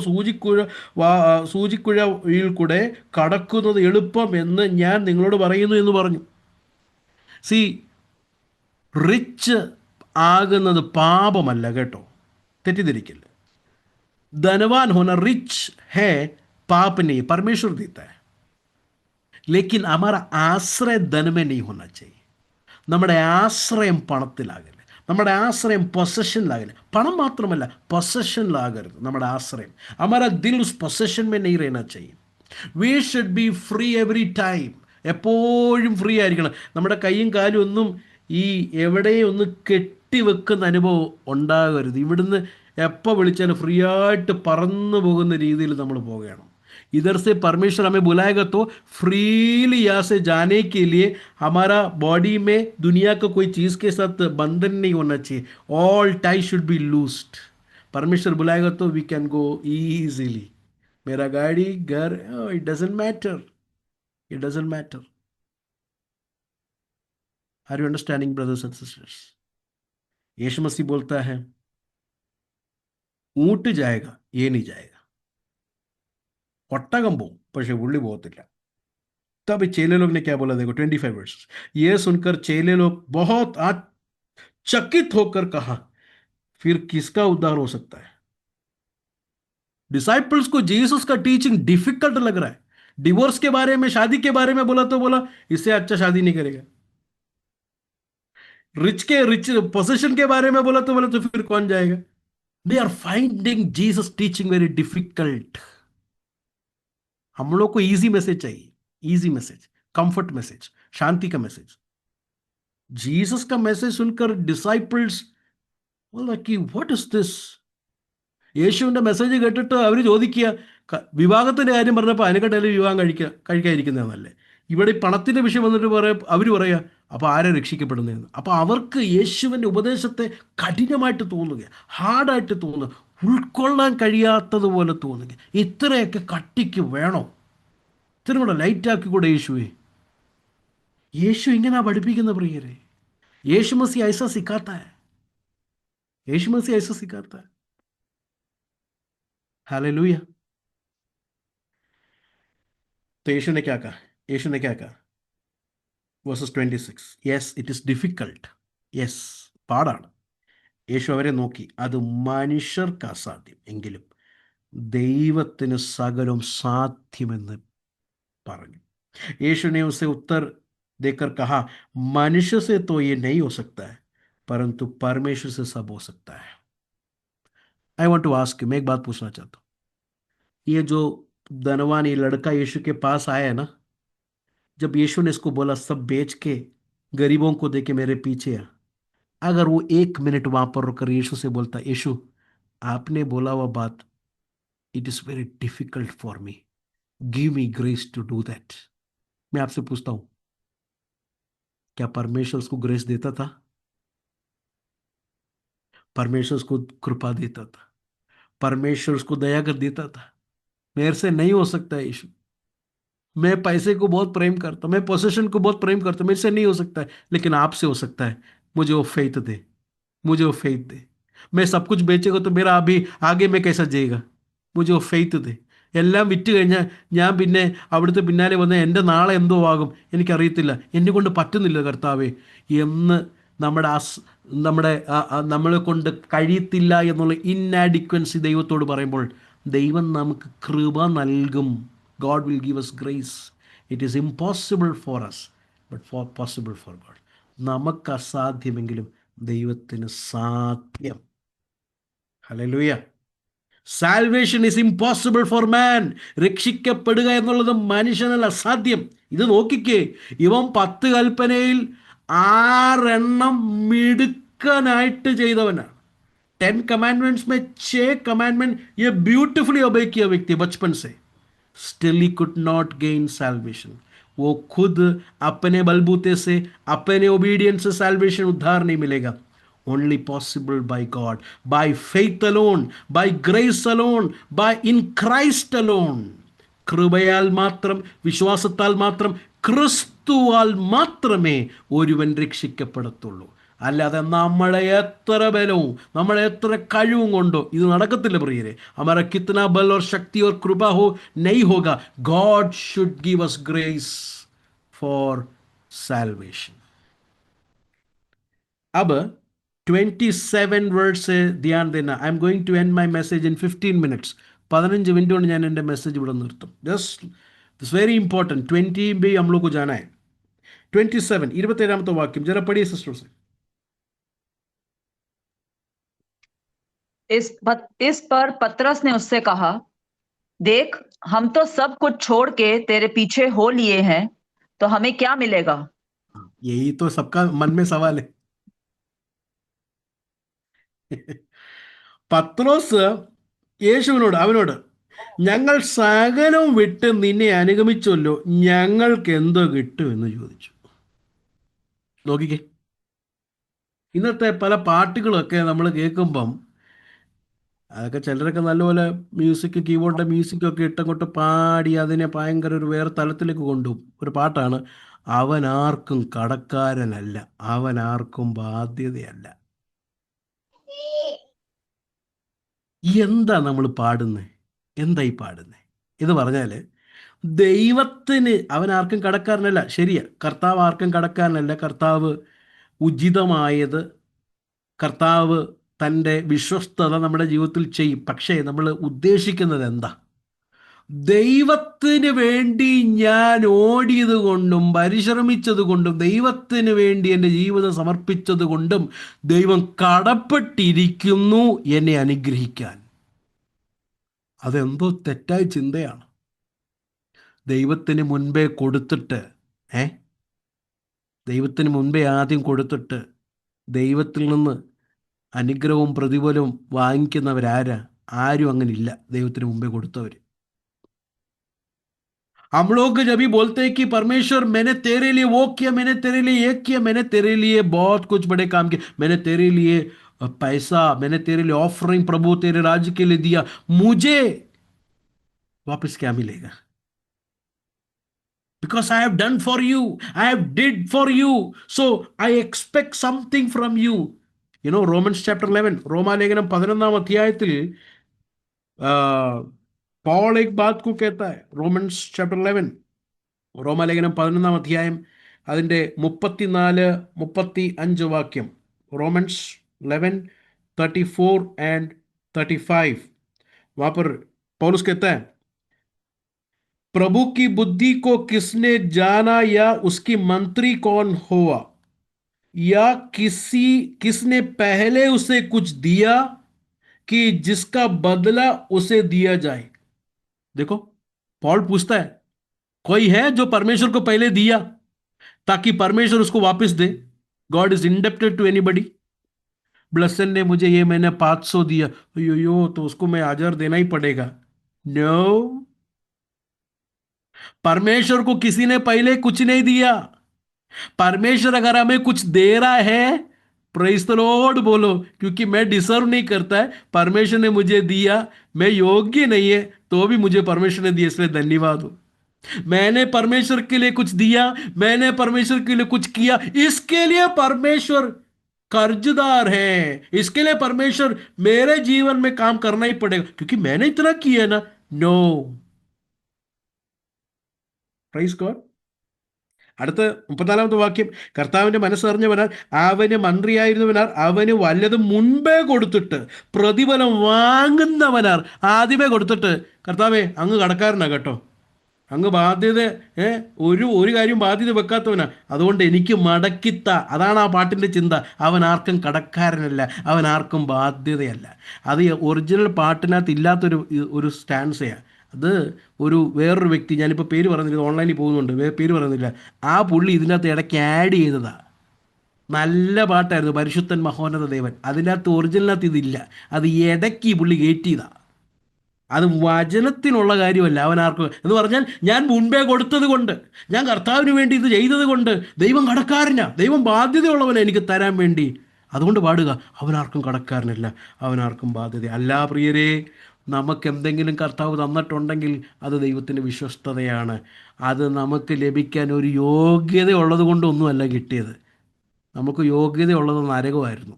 സൂചിക്കുഴയിൽ കൂടെ കടക്കുന്നത് എളുപ്പം എന്ന് ഞാൻ നിങ്ങളോട് പറയുന്നു എന്ന് പറഞ്ഞു. സി, റിച്ച് ആകുന്നത് പാപമല്ല കേട്ടോ, തെറ്റിദ്ധരിക്കില്ല. धनवान होना, रिच है, पाप नहीं, परमेश्वर देता है. लेकिन हमारा आश्रय धन में नहीं होना चाहिए. നമ്മുടെ ആശ്രയം പണത്തിലാകരുത്, നമ്മുടെ ആശ്രയം പൊസഷനിലാകരുത്. പണം മാത്രമല്ല, പൊസഷനിലാകരുത് നമ്മുടെ ആശ്രയം. हमारा दिल उस പൊസഷൻ में नहीं रहना चाहिए. We should be free every time. എപ്പോഴും ഫ്രീ ആയിരിക്കണം. നമ്മുടെ കൈയും കാലും ഒന്നും ഈ എവിടെയും ഒന്ന് കെട്ടിവെക്കുന്ന അനുഭവം ഉണ്ടാകരുത്. ഇവിടുന്ന് എപ്പോൾ വിളിച്ചാലും ഫ്രീ ആയിട്ട് പറന്നു പോകുന്ന രീതിയിൽ നമ്മൾ പോവുകയാണ്. इधर से परमेश्वर हमें बुलाएगा तो फ्रीली यहाँ से जाने के लिए हमारा बॉडी में दुनिया का कोई चीज़ के साथ बंधन नहीं होना चाहिए. All tie should be लूज्ड. परमेश्वर बुलाएगा तो वी कैन गो ईजिली. मेरा गाड़ी, घर, it doesn't matter, it doesn't matter. Are you understanding brothers and sisters? यीशु मसीह बोलता है, ऊंट जाएगा, ये नहीं जाएगा. ഒട്ടകം പോവും, പക്ഷെ ഉള്ളി പോകത്തില്ല. तब चेले लोग ने क्या बोला? देखो 25 वर्ष. ये सुनकर चेले लोग बहुत चकित होकर कहा, फिर किसका उद्धार हो सकता है? डिसाइपल्स को जीसस का टीचिंग डिफिकल्ट लग रहा है. डिवोर्स के बारे में, शादी के बारे में बोला तो बोला इससे अच्छा शादी नहीं करेगा. रिच पोजीशन के बारे में बोला तो फिर कौन जाएगा? They are finding Jesus teaching very difficult. हम लोग को इजी मैसेज चाहिए, इजी मैसेज, कंफर्ट मैसेज, शांति का मैसेज. जीसस का मैसेज सुनकर डिसाइपल्स बोला कि व्हाट इज दिस? യേശുവിൻ്റെ മെസ്സേജ് കേട്ടിട്ട് അവർ ചോദിക്കുക, വിവാഹത്തിൻ്റെ കാര്യം പറഞ്ഞപ്പോൾ അതിനെക്കാട്ടും വിവാഹം കഴിക്കാതിരിക്കുന്നതെന്നല്ലേ. ഇവിടെ പണത്തിൻ്റെ വിഷയം വന്നിട്ട് അവർ പറയുക, അപ്പോൾ ആരെ രക്ഷിക്കപ്പെടുന്നതെന്ന്. അപ്പോൾ അവർക്ക് യേശുവിൻ്റെ ഉപദേശത്തെ കഠിനമായിട്ട് തോന്നുക, ഹാർഡായിട്ട് തോന്നുക, ഉൾക്കൊള്ളാൻ കഴിയാത്തതുപോലെ തോന്നുക. ഇത്രയൊക്കെ കട്ടിക്ക് വേണോ? ഇത്രയും കൂടെ ലൈറ്റാക്കി കൂടെ യേശുവേ? യേശു ഇങ്ങനെ പഠിപ്പിക്കുന്ന പ്രിയരെ. യേശു മസീഹ് ऐसा सिखाता है, यीशु मसीह ऐसा सिखाता है. हालेलुया. तो यीशु ने क्या कहा? यीशु ने क्या कहा? Verses 26. Yes, it is difficult. Yes, പാടാണ്. യേശു അവരെ നോക്കി, അത് മനുഷ്യർക്ക് അസാധ്യം, എങ്കിലും ദൈവത്തിന് സകലം സാധ്യമെന്ന് പറഞ്ഞു. यीशु ने उसे उत्तर देकर कहा, मनुष्य से तो ये नहीं हो सकता है, परंतु परमेश्वर से सब हो सकता है. I want to ask you, मैं एक बात पूछना चाहता हूँ. ये जो धनवान ये लड़का यीशु के पास आया है ना, जब यीशु ने इसको बोला सब बेच के गरीबों को दे के मेरे पीछे आ, अगर वो 1 मिनट वहां पर रुककर यीशु से बोलता, यीशु आपने बोला हुआ बात, it is very difficult for me, give me grace to do that. मैं आपसे पूछता हूं, क्या परमेश्वर उसको ग्रेस देता था? परमेश्वर उसको कृपा देता था, परमेश्वर उसको दया कर देता था. मेरे से नहीं हो सकता है यीशु, मैं पैसे को बहुत प्रेम करता हूं, मैं पोजीशन को बहुत प्रेम करता हूं, मेरे से नहीं हो सकता है, लेकिन आपसे हो सकता है. मुझे वो फेथ दे, मुझे वो फेथ दे. मैं सब कुछ बेचेगा तो मेरा अभी आगे मैं कैसा जाएगा? मुझे वो फेथ दे. എല്ലാം വിറ്റ് കഴിഞ്ഞാൽ ഞാൻ പിന്നെ അവിടുത്തെ പിന്നാലെ വന്ന് എൻ്റെ നാളെ എന്തോ ആകും എനിക്കറിയത്തില്ല, എന്നെ കൊണ്ട് പറ്റുന്നില്ല കർത്താവേ എന്ന് നമ്മുടെ നമ്മുടെ നമ്മളെ കൊണ്ട് കഴിയത്തില്ല എന്നുള്ള ഇന്നാഡിക്വൻസി ദൈവത്തോട് പറയുമ്പോൾ ദൈവം നമുക്ക് കൃപ നൽകും. God will give us grace. It is impossible for us but possible for God. നമുക്ക് അസാധ്യമെങ്കിലും ദൈവത്തിന് സാധ്യം. Hallelujah. Salvation is impossible for man. രക്ഷിക്കപ്പെടുക എന്നുള്ളത് മനുഷ്യനല്ല, അസാധ്യം. ഇത് നോക്കിക്കേ, ഇവൻ 10 കൽപ്പനയിൽ 6 മിടുക്കനായിട്ട് ചെയ്തവനാണ്. 10 कमांडमेंट्स में 6 कमांडमेंट ये ब्यूटिफुली ओबे किया व्यक्ति बचपन से. Still he could not gain salvation. वो खुद अपने बलबूते से, अपने ओबीडियंस से सैल्वेशन, उद्धार नहीं मिलेगा. Only possible by God, by faith alone, by grace alone, by in Christ alone. കൃപയാൽ മാത്രം, വിശ്വാസത്താൽ മാത്രം, ക്രിസ്തുവാൽ മാത്രമേ ഒരുവൻ രക്ഷിക്കപ്പെടത്തുള്ളൂ. അല്ലാതെ നമ്മളെ എത്ര ബലവും നമ്മളെ എത്ര കഴിവും കൊണ്ടോ ഇത് നടക്കത്തില്ല പ്രിയരെ. हमारा कितना बल और शक्ति और कृपा हो नहीं होगा. God should give us grace for salvation. अब 27 വേർഡ്സ് से ध्यान देना. I am going to end my message in 15 minutes. 15 minute കൊണ്ട് ഞാൻ എൻ്റെ മെസ്സേജ് ഇവിടെ നിർത്തും. Just this very important. 20 भी हम लोग को जाना है. 27 27वां वाक्य जरा पढ़िए सिस्टर्स. इस पर पतरस ने उससे कहा, देख, हम तो सब कुछ छोड़ के तेरे पीछे हो लिए हैं, तो हमें क्या मिलेगा? यही तो सबका मन में सवाल है. പത്രോസ് യേശുവിനോട്, അവനോട്, ഞങ്ങൾ സകലവും വിട്ട് നിന്നെ അനുഗമിച്ചല്ലോ, ഞങ്ങൾക്ക് എന്തോ കിട്ടുമെന്ന് ചോദിച്ചു. നോക്കിക്കേ, ഇന്നത്തെ പല പാട്ടുകളൊക്കെ നമ്മൾ കേൾക്കുമ്പം അതൊക്കെ ചിലരൊക്കെ നല്ലപോലെ മ്യൂസിക്, കീബോർഡിൻ്റെ മ്യൂസിക്കൊക്കെ ഇട്ടങ്ങോട്ട് പാടി അതിനെ ഭയങ്കര ഒരു വേറെ തലത്തിലേക്ക് കൊണ്ടുപോകും. ഒരു പാട്ടാണ്, അവൻ ആർക്കും കടക്കാരനല്ല, അവൻ ആർക്കും ബാധ്യതയല്ല. എന്താ നമ്മൾ പാടുന്നത്? എന്തായി പാടുന്നത് എന്ന് പറഞ്ഞാൽ, ദൈവത്തിന് അവൻ ആർക്കും കടക്കാരനല്ല. ശരിയാ, കർത്താവ് ആർക്കും കടക്കാരനല്ല. കർത്താവ് ഉചിതമായത്, കർത്താവ് തൻ്റെ വിശ്വസ്തത നമ്മുടെ ജീവിതത്തിൽ ചെയ്യും. പക്ഷേ നമ്മൾ ഉദ്ദേശിക്കുന്നത് എന്താ? ദൈവത്തിന് വേണ്ടി ഞാൻ ഓടിയത് കൊണ്ടും പരിശ്രമിച്ചത് കൊണ്ടും ദൈവത്തിന് വേണ്ടി എൻ്റെ ജീവിതം സമർപ്പിച്ചത് കൊണ്ടും ദൈവം കടപ്പെട്ടിരിക്കുന്നു എന്നെ അനുഗ്രഹിക്കാൻ. അതെന്തോ തെറ്റായ ചിന്തയാണ്. ദൈവത്തിന് മുൻപേ കൊടുത്തിട്ട് ദൈവത്തിന് മുൻപേ ആദ്യം കൊടുത്തിട്ട് ദൈവത്തിൽ നിന്ന് അനുഗ്രഹവും പ്രതിഫലവും വാങ്ങിക്കുന്നവരാരാ? ആരും അങ്ങനെ ഇല്ല ദൈവത്തിന് മുമ്പേ കൊടുത്തവർ. हम लोग जब भी बोलते हैं कि परमेश्वर मैंने तेरे लिए वो किया, मैंने तेरे लिए ये किया, मैंने तेरे लिए बहुत कुछ बड़े काम किए, मैंने तेरे लिए पैसा, मैंने तेरे लिए ऑफरिंग प्रभु तेरे राज्य के लिए दिया, मुझे वापस क्या मिलेगा? Because I have done for you, I have did for you, so I expect something from you. You know, Romans chapter 11, रोमालेखനം 11 अध्यायത്തിൽ Paul एक बात को कहता है. रोमन्स चैप्टर 11, रोमालेखനം 11 अध्याയം അതിൻ്റെ 34-35 വാക്യം. Romans 11:34 and 35. वहाँ पर पौलुस कहता है, प्रभु की बुद्धि को किसने जाना, या उसकी मंत्री कौन हुआ, या किसने पहले उसे कुछ दिया कि जिसका बदला उसे दिया जाए. देखो, पॉल पूछता है, कोई है जो परमेश्वर को पहले दिया ताकि परमेश्वर उसको वापस दे? God is indebted to anybody. Blesson ने मुझे ये महीने 500 दिया, यो तो उसको मैं 1000 देना ही पड़ेगा. नो, परमेश्वर को किसी ने पहले कुछ नहीं दिया. परमेश्वर अगर हमें कुछ दे रहा है, प्रेज़ द लॉर्ड बोलो, क्योंकि मैं डिजर्व नहीं करता है, परमेश्वर ने मुझे दिया. मैं योग्य नहीं है तो भी मुझे परमेश्वर ने दिया, इसलिए धन्यवाद हो. मैंने परमेश्वर के लिए कुछ दिया, मैंने परमेश्वर के लिए कुछ किया, इसके लिए परमेश्वर कर्जदार है. इसके लिए परमेश्वर मेरे जीवन में काम करना ही पड़ेगा, क्योंकि मैंने इतना किया ना. No, praise God. അടുത്ത 34-ാമത്തെ വാക്യം, കർത്താവിൻ്റെ മനസ്സറിഞ്ഞവനാൽ അവന് മന്ത്രിയായിരുന്നവനാൽ അവന് വല്ലതും മുൻപേ കൊടുത്തിട്ട് പ്രതിഫലം വാങ്ങുന്നവനാർ ആദ്യമേ കൊടുത്തിട്ട്, കർത്താവേ അങ്ങ് കടക്കാരനാ കേട്ടോ, അങ്ങ് ബാധ്യത ഒരു കാര്യം ബാധ്യത വെക്കാത്തവനാ, അതുകൊണ്ട് എനിക്ക് മടക്കിത്ത. അതാണ് ആ പാട്ടിൻ്റെ ചിന്ത. അവൻ ആർക്കും കടക്കാരനല്ല, അവൻ ആർക്കും ബാധ്യതയല്ല. അത് ഒറിജിനൽ പാട്ടിനകത്ത് ഇല്ലാത്തൊരു ഒരു സ്റ്റാൻസയാണ്. അത് വേറൊരു വ്യക്തി, ഞാനിപ്പോൾ പേര് പറയുന്നില്ല, ഓൺലൈനിൽ പോകുന്നുണ്ട്, പേര് പറയുന്നില്ല, ആ പുള്ളി ഇതിനകത്ത് ഇടയ്ക്ക് ആഡ് ചെയ്തതാണ്. നല്ല പാട്ടായിരുന്നു, പരിശുദ്ധൻ മഹോന്നത ദേവൻ. അതിനകത്ത് ഒറിജിനലിനകത്ത് ഇതില്ല, അത് ഇടയ്ക്ക് ഈ പുള്ളി കയറ്റിയതാണ്. അത് വചനത്തിനുള്ള കാര്യമല്ല. അവൻ ആർക്കും എന്ന് പറഞ്ഞാൽ, ഞാൻ മുൻപേ കൊടുത്തത് കൊണ്ട്, ഞാൻ കർത്താവിന് വേണ്ടി ഇത് ചെയ്തത് കൊണ്ട് ദൈവം കടക്കാരനാ, ദൈവം ബാധ്യതയുള്ളവനെ എനിക്ക് തരാൻ വേണ്ടി, അതുകൊണ്ട് പാടുക. അവനാർക്കും കടക്കാരനല്ല, അവനാർക്കും ബാധ്യത അല്ല. പ്രിയരെ, നമുക്ക് എന്തെങ്കിലും കർത്താവ് തന്നിട്ടുണ്ടെങ്കിൽ അത് ദൈവത്തിൻ്റെ വിശ്വസ്തതയാണ്. അത് നമുക്ക് ലഭിക്കാൻ ഒരു യോഗ്യത ഉള്ളത് കൊണ്ടൊന്നുമല്ല കിട്ടിയത്. നമുക്ക് യോഗ്യതയുള്ളത് നരകമായിരുന്നു,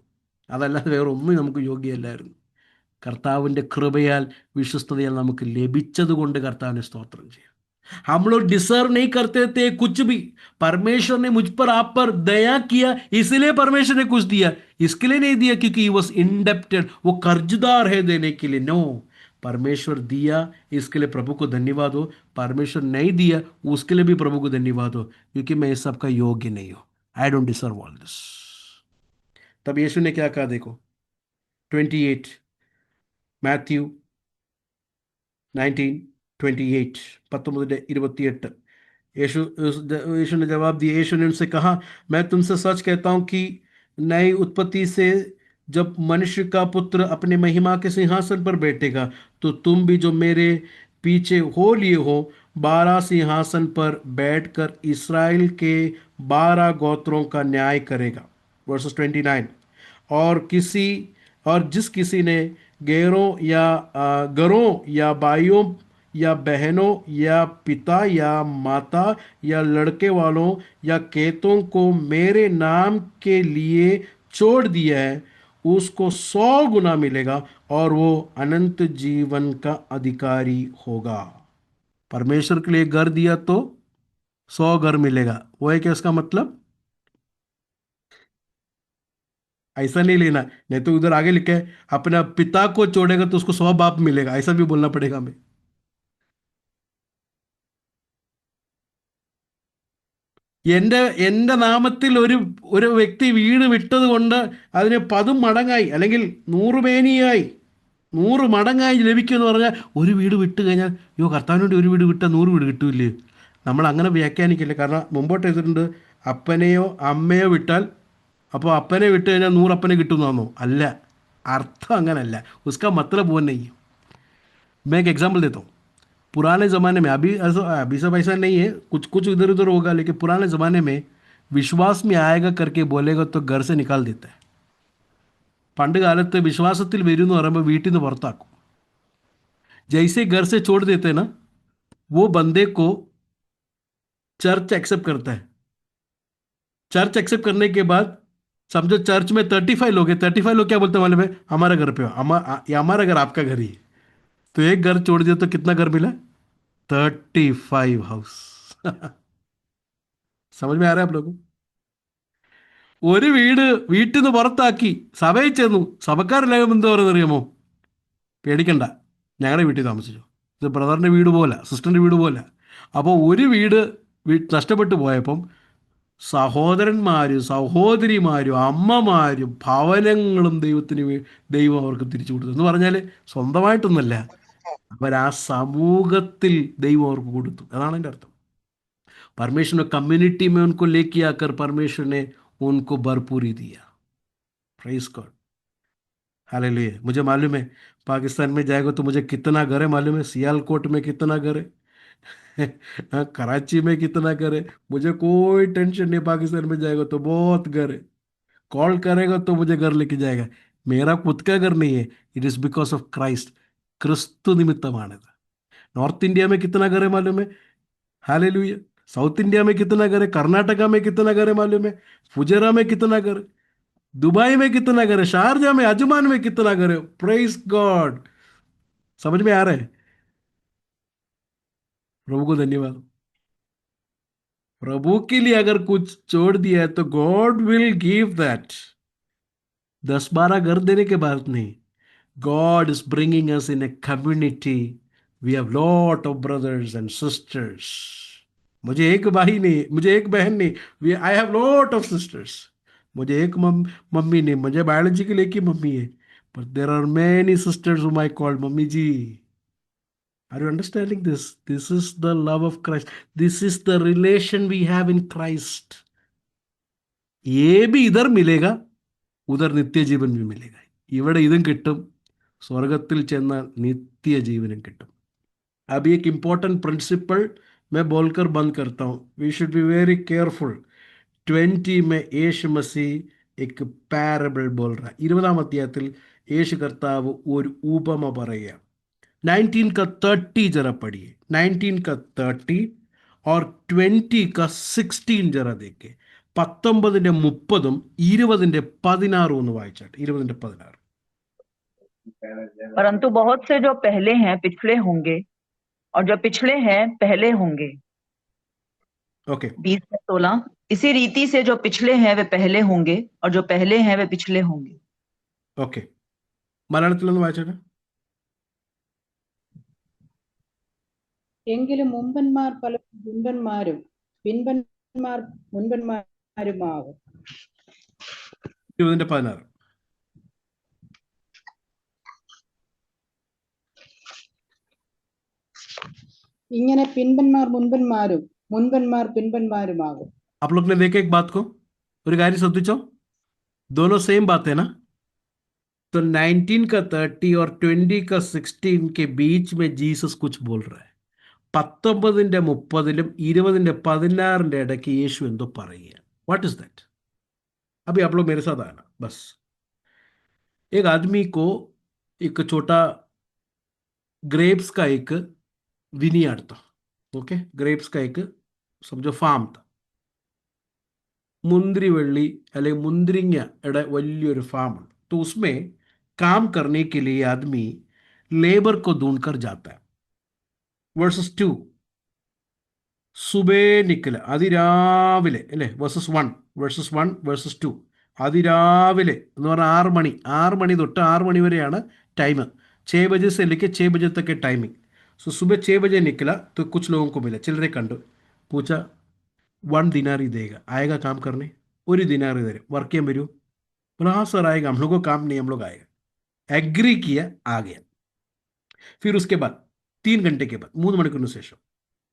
അതല്ലാതെ വേറെ ഒന്നും നമുക്ക് യോഗ്യമല്ലായിരുന്നു. കർത്താവിൻ്റെ കൃപയാൽ വിശ്വസ്തതയാൽ നമുക്ക് ലഭിച്ചത് കൊണ്ട് കർത്താവിനെ സ്തോത്രം ചെയ്യാം. हम लोग डिसर्व नहीं करते थे कुछ भी, परमेश्वर ने मुझ पर आप पर दया किया, इसलिए परमेश्वर ने कुछ दिया, इसके लिए नहीं दिया क्योंकि ही वॉज इंडेप्टेड, वो कर्जदार है देने के लिए। नो, परमेश्वर दिया, इसके लिए प्रभु को धन्यवाद हो। परमेश्वर नहीं दिया, उसके लिए भी प्रभु को धन्यवाद हो, क्योंकि मैं इस सबका योग्य नहीं हूँ। I don't deserve all this. तब यीशु ने क्या कहा, देखो 28 മാത്യു 19:28, 19:28। यीशु ने जवाब दिया, यीशु ने उनसे कहा, मैं तुमसे सच कहता हूं कि नई उत्पत्ति से जब मनुष्य का पुत्र अपने महिमा के सिंहासन पर बैठेगा, तो तुम भी जो मेरे पीछे हो लिए हो 12 सिंहासन पर बैठकर इस्राएल के 12 गोत्रों का न्याय करेगा। वर्सेस 29, और जिस किसी ने घरों या भाइयों या बहनों या पिता या माता या लड़के वालों या खेतों को मेरे नाम के लिए छोड़ दिया है, उसको 100 गुना मिलेगा और वो अनंत जीवन का अधिकारी होगा। परमेश्वर के लिए घर दिया तो 100 घर मिलेगा। वो है क्या इसका मतलब? ऐसा नहीं लेना, नहीं तो उधर आगे लिखे अपना पिता को छोड़ेगा तो उसको 100 बाप मिलेगा, ऐसा भी बोलना पड़ेगा हमें। എൻ്റെ നാമത്തിൽ ഒരു വ്യക്തി വീട് വിട്ടത് കൊണ്ട് അതിന് 10 മടങ്ങായി അല്ലെങ്കിൽ 100 മേനിയായി 100 മടങ്ങായി ലഭിക്കുമെന്ന് പറഞ്ഞാൽ, ഒരു വീട് വിട്ട് കഴിഞ്ഞാൽ, കർത്താവിന് വേണ്ടി ഒരു വീട് വിട്ടാൽ 100 വീട് കിട്ടൂല്ലേ? നമ്മൾ അങ്ങനെ വ്യാഖ്യാനിക്കില്ല. കാരണം മുമ്പോട്ട് എഴുതിയിട്ടുണ്ട്, അപ്പനെയോ അമ്മയോ വിട്ടാൽ, അപ്പോൾ അപ്പനെ വിട്ട് കഴിഞ്ഞാൽ 100 അപ്പനെ കിട്ടുമെന്നാണോ? അല്ല, അർത്ഥം അങ്ങനല്ല. ഉസ്കാ മത്തലബ് वो नहीं है। मैं एक एग्जाम्पल देता हूँ। पुराने ज़माने में, अभी सब ऐसा नहीं है, कुछ कुछ इधर उधर होगा, लेकिन पुराने ज़माने में विश्वास में आएगा करके बोलेगा तो घर से निकाल देता है। പണ്ട് കാലത്ത് വിശ്വാസത്തിൽ വരും എന്ന് പറയുമ്പോൾ വീട്ടിൽ നിന്ന് പുറത്താക്കും. जैसे घर से छोड़ देते हैं ना, वो बंदे को चर्च एक्सेप्ट करता है। चर्च एक्सेप्ट करने के बाद समझो चर्च में 35 लोग हैं, 35 लोग क्या बोलते हैं मालूम है? हमारा घर पे हो, हमारा घर आपका घर ही है। तो एक घर छोड़ दिया तो कितना घर मिला? 35 हाउस। समझ में आ रहा है आप लोगों? ഒരു വീട്ടിൽ നിന്ന് പുറത്താക്കി സഭയിൽ ചെന്നു. സഭക്കാരെല്ലാം എന്താ പറയുന്നത് അറിയാമോ? പേടിക്കണ്ട, ഞങ്ങളുടെ വീട്ടിൽ താമസിച്ചു. ഇത് ബ്രദറിൻ്റെ വീട് പോലെ, സിസ്റ്ററിൻ്റെ വീട് പോലെ. അപ്പോൾ ഒരു വീട് നഷ്ടപ്പെട്ടു പോയപ്പം സഹോദരന്മാരും സഹോദരിമാരും അമ്മമാരും ഭവനങ്ങളും ദൈവം അവർക്ക് തിരിച്ചു കൊടുത്തു. എന്ന് പറഞ്ഞാൽ സ്വന്തമായിട്ടൊന്നുമല്ല, അവരാ സമൂഹത്തിൽ ദൈവം അവർക്ക് കൊടുത്തു. അതാണ് എൻ്റെ അർത്ഥം. परमेश्वर ने कम्युनिटी में उनको लेके आकर परमेश्वर ने उनको भरपूरी दिया। Praise God, hallelujah. मुझे मालूम है पाकिस्तान में जाएगा तो मुझे कितना घर है मालूम है। सियालकोट में कितना घर है, कराची में कितना घर है, मुझे कोई टेंशन नहीं। पाकिस्तान में जाएगा तो बहुत घर है, कॉल करेगा तो मुझे घर लेके जाएगा। मेरा खुद का घर नहीं है, it is because of Christ, क्रिस्तु निमित्तमानത്। नॉर्थ इंडिया में कितना घर है मालूम है? हालेलुया। साउथ इंडिया में कितना घर है, कर्नाटका में कितना घर है मालूम है, फुजेरा में कितना घर है, दुबई में कितना घर है, शारजा में, अजमान में कितना घर है। Praise God. समझ में आ रहा है? प्रभु को धन्यवाद। प्रभु के लिए अगर कुछ छोड़ दिया है तो गॉड विल गिव दैट. 10-12 घर देने के बाद नहीं. God is bringing us in a community. We have lot of brothers and sisters. मुझे एक भाई नहीं, मुझे एक बहन नहीं. I have lot of sisters. मुझे एक मम्मी नहीं, मुझे बायोलॉजिकल एक ही मम्मी है. But there are many sisters whom I call mummy ji. Are you understanding this? This is the love of Christ. This is the relation we have in Christ. ये भी इधर मिलेगा, ഉദർ നിത്യജീവൻ भी मिलेगा. ഇവിടെ ഇതും കിട്ടും, സ്വർഗത്തിൽ ചെന്നാൽ നിത്യജീവനും കിട്ടും. अब एक इंपॉर्टेंट प्रिंसिपल मैं बोलकर बंद करता हूं. We should be very careful. 20 में യേശു മസീഹ് एक പാരബിൾ बोल रहा है. 20-ാം അധ്യായത്തിൽ യേശു കർത്താവ് ഒരു ഉപമ പറയുക. 19 का 30 जरा पढ़िए. 19 का 30 और 20 का 16 जरा देखे. 19-ന്റെ 30-ഉം 20-ന്റെ 16-ഉം ഒന്ന് വായിച്ചാട്ടെ. 20-ന്റെ 16. परंतु बहुत से जो पहले हैं पिछले होंगे और जो पिछले हैं पहले होंगे. ओके. 20 में 16. इसी रीति से जो पिछले हैं वे पहले होंगे और जो पहले हैं वे पिछले होंगे. ഓക്കെ. മലയാളത്തിലൊന്ന് വായിച്ചാട്ടെ. എങ്കിലും മുമ്പന്മാർ പലരും പിൻപന്മാരും പിൻപന്മാർ മുൻപന്മാരുമാകും. 20-ന്റെ 16. ഇങ്ങനെ പിൻപന്മാർ മുൻപന്മാരും മുൻപന്മാർ പിൻപന്മാരുമാകും. आप लोग ने देखा एक बात को, ഒരു കാര്യം ശ്രദ്ധിച്ചോ? दोनों सेम बात है ना? तो 19 का 30 और 20 का 16 के बीच में जीसस कुछ बोल रहा है. 19-ന്റെ 30-ലും 20-ന്റെ 16-ന്റെ ഇടയ്ക്ക് യേശു എന്തോ പറയുക. What is that? अभी आप लोग मेरे साथ आना बस. एक आदमी को एक छोटा ग्रेप्स का एक विनीयार्ड था. ओके, ग्रेप्स का एक समझो फार्म था. मुंद्रीवल्ली अल्ले मुंद्रिंगയുടെ വലിയൊരു फार्म है. तो उसमें काम करने के लिए आदमी लेबर को ढूंढकर जाता है. वर्सेस 2 सुबह निकले അതിരാവിലെ അല്ലേ. വേഴ്സസ് 1 വേഴ്സസ് 2 അതിരാവിലെ എന്ന് പറഞ്ഞാൽ 6 മണി തൊട്ട് 6 മണി വരെയാണ് टाइम. 6 बजे से लेके 6 बजे तक के टाइमिंग. सो सुबह 6 बजे निकला तो कुछ लोगों को मिला, चिल्ड्रे कंडो. पूछा 1 दिनार ही देगा, आएगा काम करने? 1 दिनार दे रहे, वर्क ചെയ്യാൻ വരൂ? बोला हाँ सर आएगा, हम लोग को काम नहीं, हम लोग आएगा. एग्री किया, आ गया. फिर उसके बाद 3 घंटे के बाद 3 മണിക്കൂറിന് ശേഷം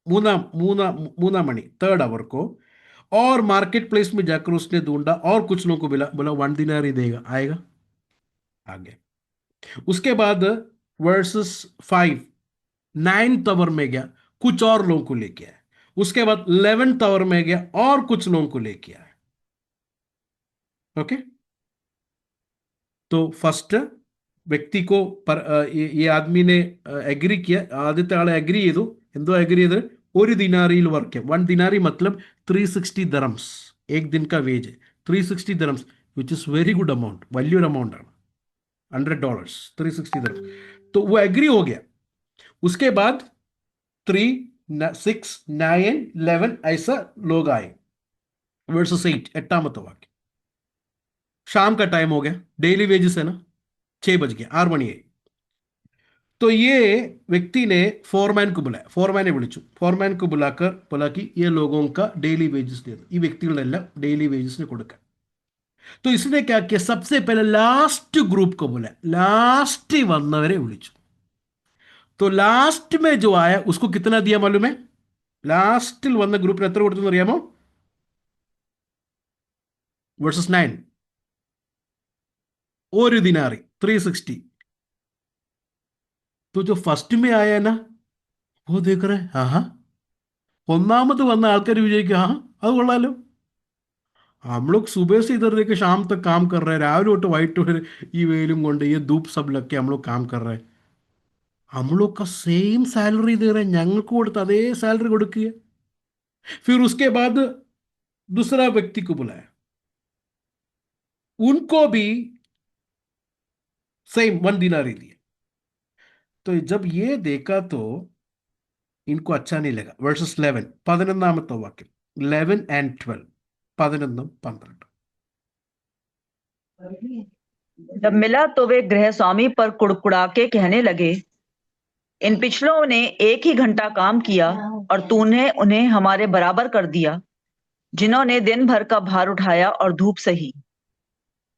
मूना मणि 3rd आवर को और मार्केट प्लेस में जाकर उसने ढूंढा और कुछ लोगों को मिला. बोला 1 दिनार ही देगा, आएगा? आ गया. उसके बाद वर्सेस 5 9th आवर में गया, कुछ और लोगों को लेके आया. उसके बाद 11th आवर में गया और कुछ लोगों को लेके आया. ओके. तो फर्स्ट व्यक्ति को ये आदमी ने एग्री किया. ആദ്യത്തെ ആളെ എഗ്രി ചെയ്തു. എന്തോ എഗ്രി ചെയ്ത്? 1 ദിനാറിയിൽ വർക്ക് ചെയ്യാം. 1 ദിനാറി मतलब 360 dirhams. एक दिन का wage 360 dirhams, which is very good amount. വലിയൊരു अमाउंट ആണ്. $100, 360 dirhams. तो वो एग्री हो गया. उसके बाद 3 6 9 11 ऐसा लोग आए. वर्सेस 8 वाक्य. शाम का टाइम हो गया, डेली वेजेस है ना. 6 बज गया, 6 मणि आई. तो ये व्यक्ति ने फोरमैन को बुलाया. फोरमैने विളിച്ചു. फोरमैन को बुलाकर बोला कि ये लोगों का डेली वेजेस दे दो. ഈ വ്യക്തികളെല്ലാം डेली वेजेस കൊടുക്കാൻ. तो इसने क्या किया? सबसे पहले लास्ट ग्रुप को बुलाया. लास्ट വന്നവരെ വിളിച്ചു. तो लास्ट में जो आया उसको कितना दिया मालूम है? लास्റ്റിൽ വന്ന ഗ്രൂപ്പിന് എത്ര കൊടുത്തു അറിയാമോ? वर्सेस 9 1 ദിനാറി 360. तो जो फर्स्ट में आया ना वो देख रहे हाँ हाँ, ഒന്നാമത് വന്ന ആൾക്കാർ വിചാരിക്കുക हाँ അത് കൊള്ളാലോ, हम लोग सुबह से इधर देखे शाम तक काम कर रहे हैं, രാവിലെ തൊട്ട് വൈകിട്ട് വരെ ഈ വെയിലും കൊണ്ട് ये धूप सब लग के हम लोग काम कर रहे हैं, हम लोग का सेम सैलरी दे रहे हैं, ഞങ്ങൾക്ക് കൊടുത്ത അതേ सैलरी കൊടുക്കുക. फिर उसके बाद दूसरा व्यक्ति को बुलाया, उनको भी सेम 1 दिनारी दिया. तो जब ये देखा तो इनको अच्छा नहीं लगा. वर्सेस 11 11th वाक्य. 11 and 12. 11 12. जब मिला तो वे गृह स्वामी पर कुड़कुड़ा के कहने लगे, इन पिछलों ने एक ही घंटा काम किया और तूने उन्हें हमारे बराबर कर दिया, जिन्होंने दिन भर का भार उठाया और धूप सही।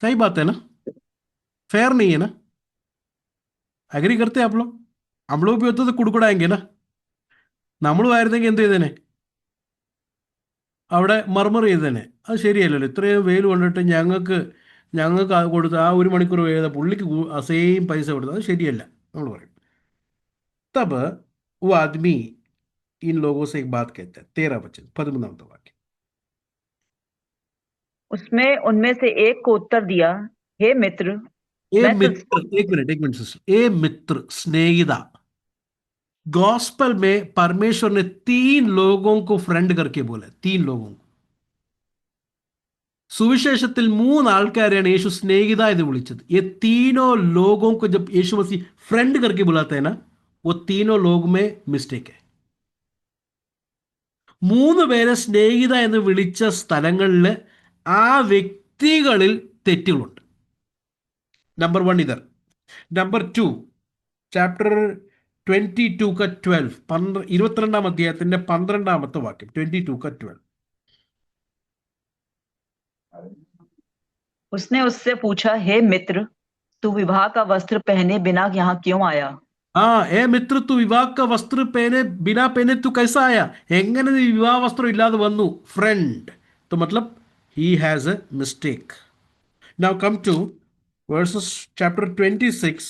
सही बात है ना? फेयर नहीं है ना? അഗ്രി करते हैं आप लोग? हम लोग भी होते तो കുടുകുടായെങ്കിൽ ना. നമ്മളും ആയിരുന്നെങ്കിൽ എന്ത് ചെയ്തേനെ? അവിടെ മർമർ ചെയ്തേനെ. അത് ശരിയല്ലല്ലോ. ഇത്രയും വെയിൽ കൊണ്ടിട്ട് ഞങ്ങൾക്ക് ഞങ്ങൾക്ക് കൊടുത്ത ആ 1 മണിക്കൂർ ചെയ്ത പുള്ളിക്ക് സെയിം പൈസ കൊടുത്തത് അത് ശരിയല്ല നമ്മൾ പറയും. तब वो आदमी इन लोगों से एक बात कहता है. 13 वचन 13वां वाक्य. उसमें उनमें से एक को उत्तर दिया, हे मित्र, ए मैं तुझ मित्र, एक मिनट सिस्टर. ए मित्र, स्नेहिता. गॉस्पल में परमेश्वर ने 3 लोगों को फ्रेंड करके बोला. 3 लोगों को. सुविशेषത്തിൽ 3 ആൾക്കാരെയാണ് യേശു स्नेहिता എന്ന് വിളിച്ചത്. ये तीनों लोगों को जब यीशु मसीह फ्रेंड करके बुलाते हैं ना, वो तीनों लोग में मिस्टेक है. 3 പേരെ സ്നേഹിത എന്ന് വിളിച്ച സ്ഥലങ്ങളിൽ ആ വ്യക്തികളിൽ തെറ്റുകളുണ്ട്. നമ്പർ 1 ഇതർ. നമ്പർ 2 ചാപ്റ്റർ 22:12 22 അധ്യായത്തിന്റെ 12 വാക്യം. 22:12. उसने उससे पूछा, हे मित्र, तू विवाह का वस्त्र पहने बिना यहाँ क्यों आया? हाँ, ए मित्र, तू विवाह का वस्त्र पहने बिना पहने तू कैसा आया? എങ്ങനെ നീ വിവാഹ വസ്ത്രം ഇല്ലാതെ വന്നു? ഫ്രണ്ട്. तो मतलब he has a mistake. Now come to verses chapter 26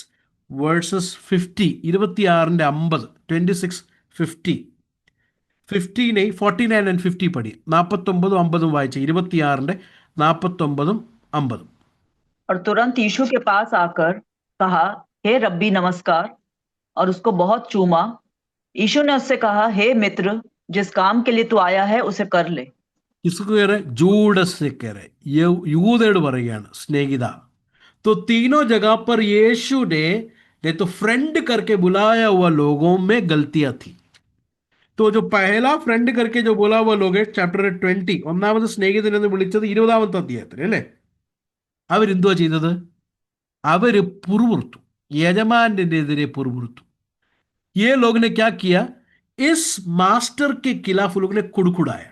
verses 50. 26 50. 26 50 49 and 50 പഠി. 49 50 വായിച്ച. 26 49 50. और तुरंत यीशु के पास आकर कहा, हे रब्बी नमस्कार, और उसको बहुत चूमा। यीशु ने उससे कहा, हे मित्र, जिस काम के लिए तू आया है उसे कर ले। किसको कह रहे? जूडस से कह रहे. ये യൂതയോട് പറയുകയാണ് സ്നേഹിത. तो तीनों जगह पर यीशु ने तो फ्रेंड करके बुलाया हुआ लोगों में गलतियां थी. तो जो पहला फ्रेंड करके जो बोला हुआ लोग है ചാപ്റ്റർ 20 ഒന്നാമത് സ്നേഹിതനെന്ന് വിളിച്ചത് 20 അധ്യായത്തിൽ അല്ലേ? അവരെന്തുവാ ചെയ്തത്? അവര് പുറപുറത്തു. യജമാനെതിരെ പുറപുറത്തു. ये लोग ने क्या किया? इस मास्टर के खिलाफ लोग ने कुड़कुड़ाया.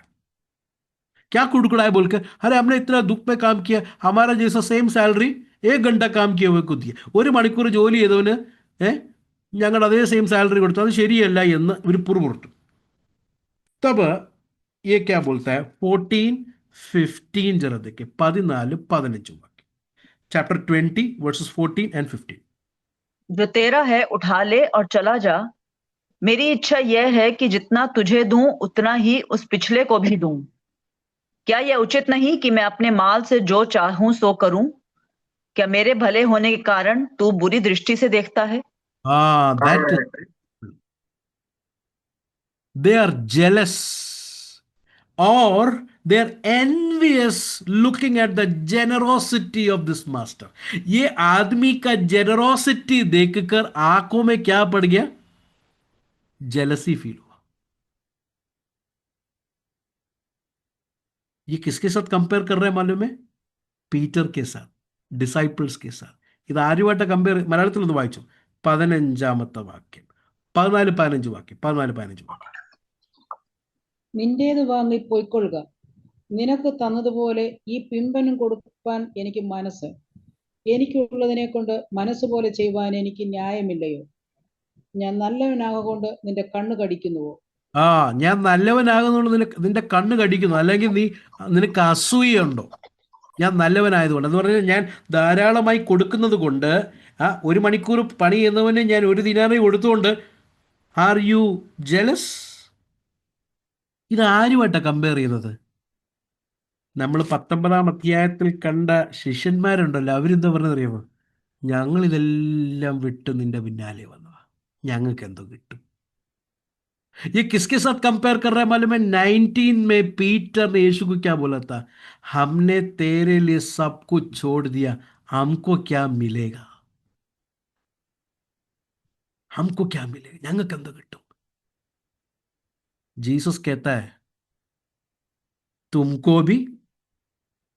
क्या कुड़कुड़ाया बोलकर? अरे हमने इतना दुख पे काम किया, हमारा जैसा सेम सैलറി 1 घंटा काम किया हुए को दिया. 1 മണിക്കൂർ ജോലി ചെയ്തവന് ഞങ്ങൾ അതേ സെയിം സാലറി കൊടുത്തു. അത് ശരിയല്ല എന്ന് ഇവർ പുറപുറത്തു. तब ये क्या बोलता है? 14 15 जरा देखिए. 14 15 वाक्य. Chapter 20 versus 14 and 15. जो तेरा है उठा ले और चला जा। मेरी इच्छा यह है कि जितना तुझे दूं उतना ही उस पिछले को भी दूं। क्या यह उचित नहीं कि मैं अपने माल से जो चाहूं सो करूं? क्या मेरे भले होने के कारण तू बुरी दृष्टि से देखता है? हाँ, that they are jealous or they are envious looking at the generosity of this master. ये आदमी का जेनरोसिटी देखकर आंखों में क्या पड़ गया? जेलसी फील हुआ. ये किसके साथ कंपेयर कर रहे हैं मालूम है? പീറ്റർ के साथ, ഡിസൈപ്പിൾസ് के साथ. ഇത് ആരുമായിട്ട് കമ്പയർ? മലയാളത്തിൽ ഒന്ന് വായിച്ചു. 15 വാക്യം. 14 15 വാക്യം. 14 15 വാക്യം. നിന്റേത് വാങ്ങി പൊയ്ക്കൊള്ളുക. നിനക്ക് തന്നതുപോലെ ഈ പിമ്പനും കൊടുപ്പാൻ എനിക്ക് മനസ്സ്. എനിക്കുള്ളതിനെ കൊണ്ട് മനസ്സുപോലെ ചെയ്യുവാൻ എനിക്ക് ന്യായമില്ലയോ? ഞാൻ നല്ലവനാകൊണ്ട് നിന്റെ കണ്ണ് കടിക്കുന്നുവോ? ആ, ഞാൻ നല്ലവനാകുന്നുള്ളൂ നിന്റെ കണ്ണ് കടിക്കുന്നു. അല്ലെങ്കിൽ നിനക്ക് അസൂയുണ്ടോ? ഞാൻ നല്ലവനായതുകൊണ്ട് എന്ന് പറഞ്ഞാൽ ഞാൻ ധാരാളമായി കൊടുക്കുന്നത് കൊണ്ട് 1 മണിക്കൂർ പണി ചെയ്യുന്നവന് ഞാൻ 1 ദിനാറ് കൊടുത്തുകൊണ്ട് ആർ യു ജലസ്? ഇത് ആരുമായിട്ടാണ് കമ്പയർ ചെയ്യുന്നത്? നമ്മൾ 19 അധ്യായത്തിൽ കണ്ട ശിഷ്യന്മാരുണ്ടല്ലോ, അവരെന്താ പറഞ്ഞത് അറിയാമോ? ഞങ്ങൾ ഇതെല്ലാം വിട്ട് നിന്റെ പിന്നാലെ വന്നതാ, ഞങ്ങൾക്ക് എന്തോ കിട്ടും. ये किसके साथ कंपेयर कर रहा है मालूम है? 19 में पीटर ने यीशु को क्या बोला था? हमने तेरे लिए सब कुछ छोड़ दिया, हमको क्या मिलेगा? हमको क्या मिलेगा? ഞങ്ങൾക്ക് എന്ത് കിട്ടും? ജീസസ് कहता है तुमको भी,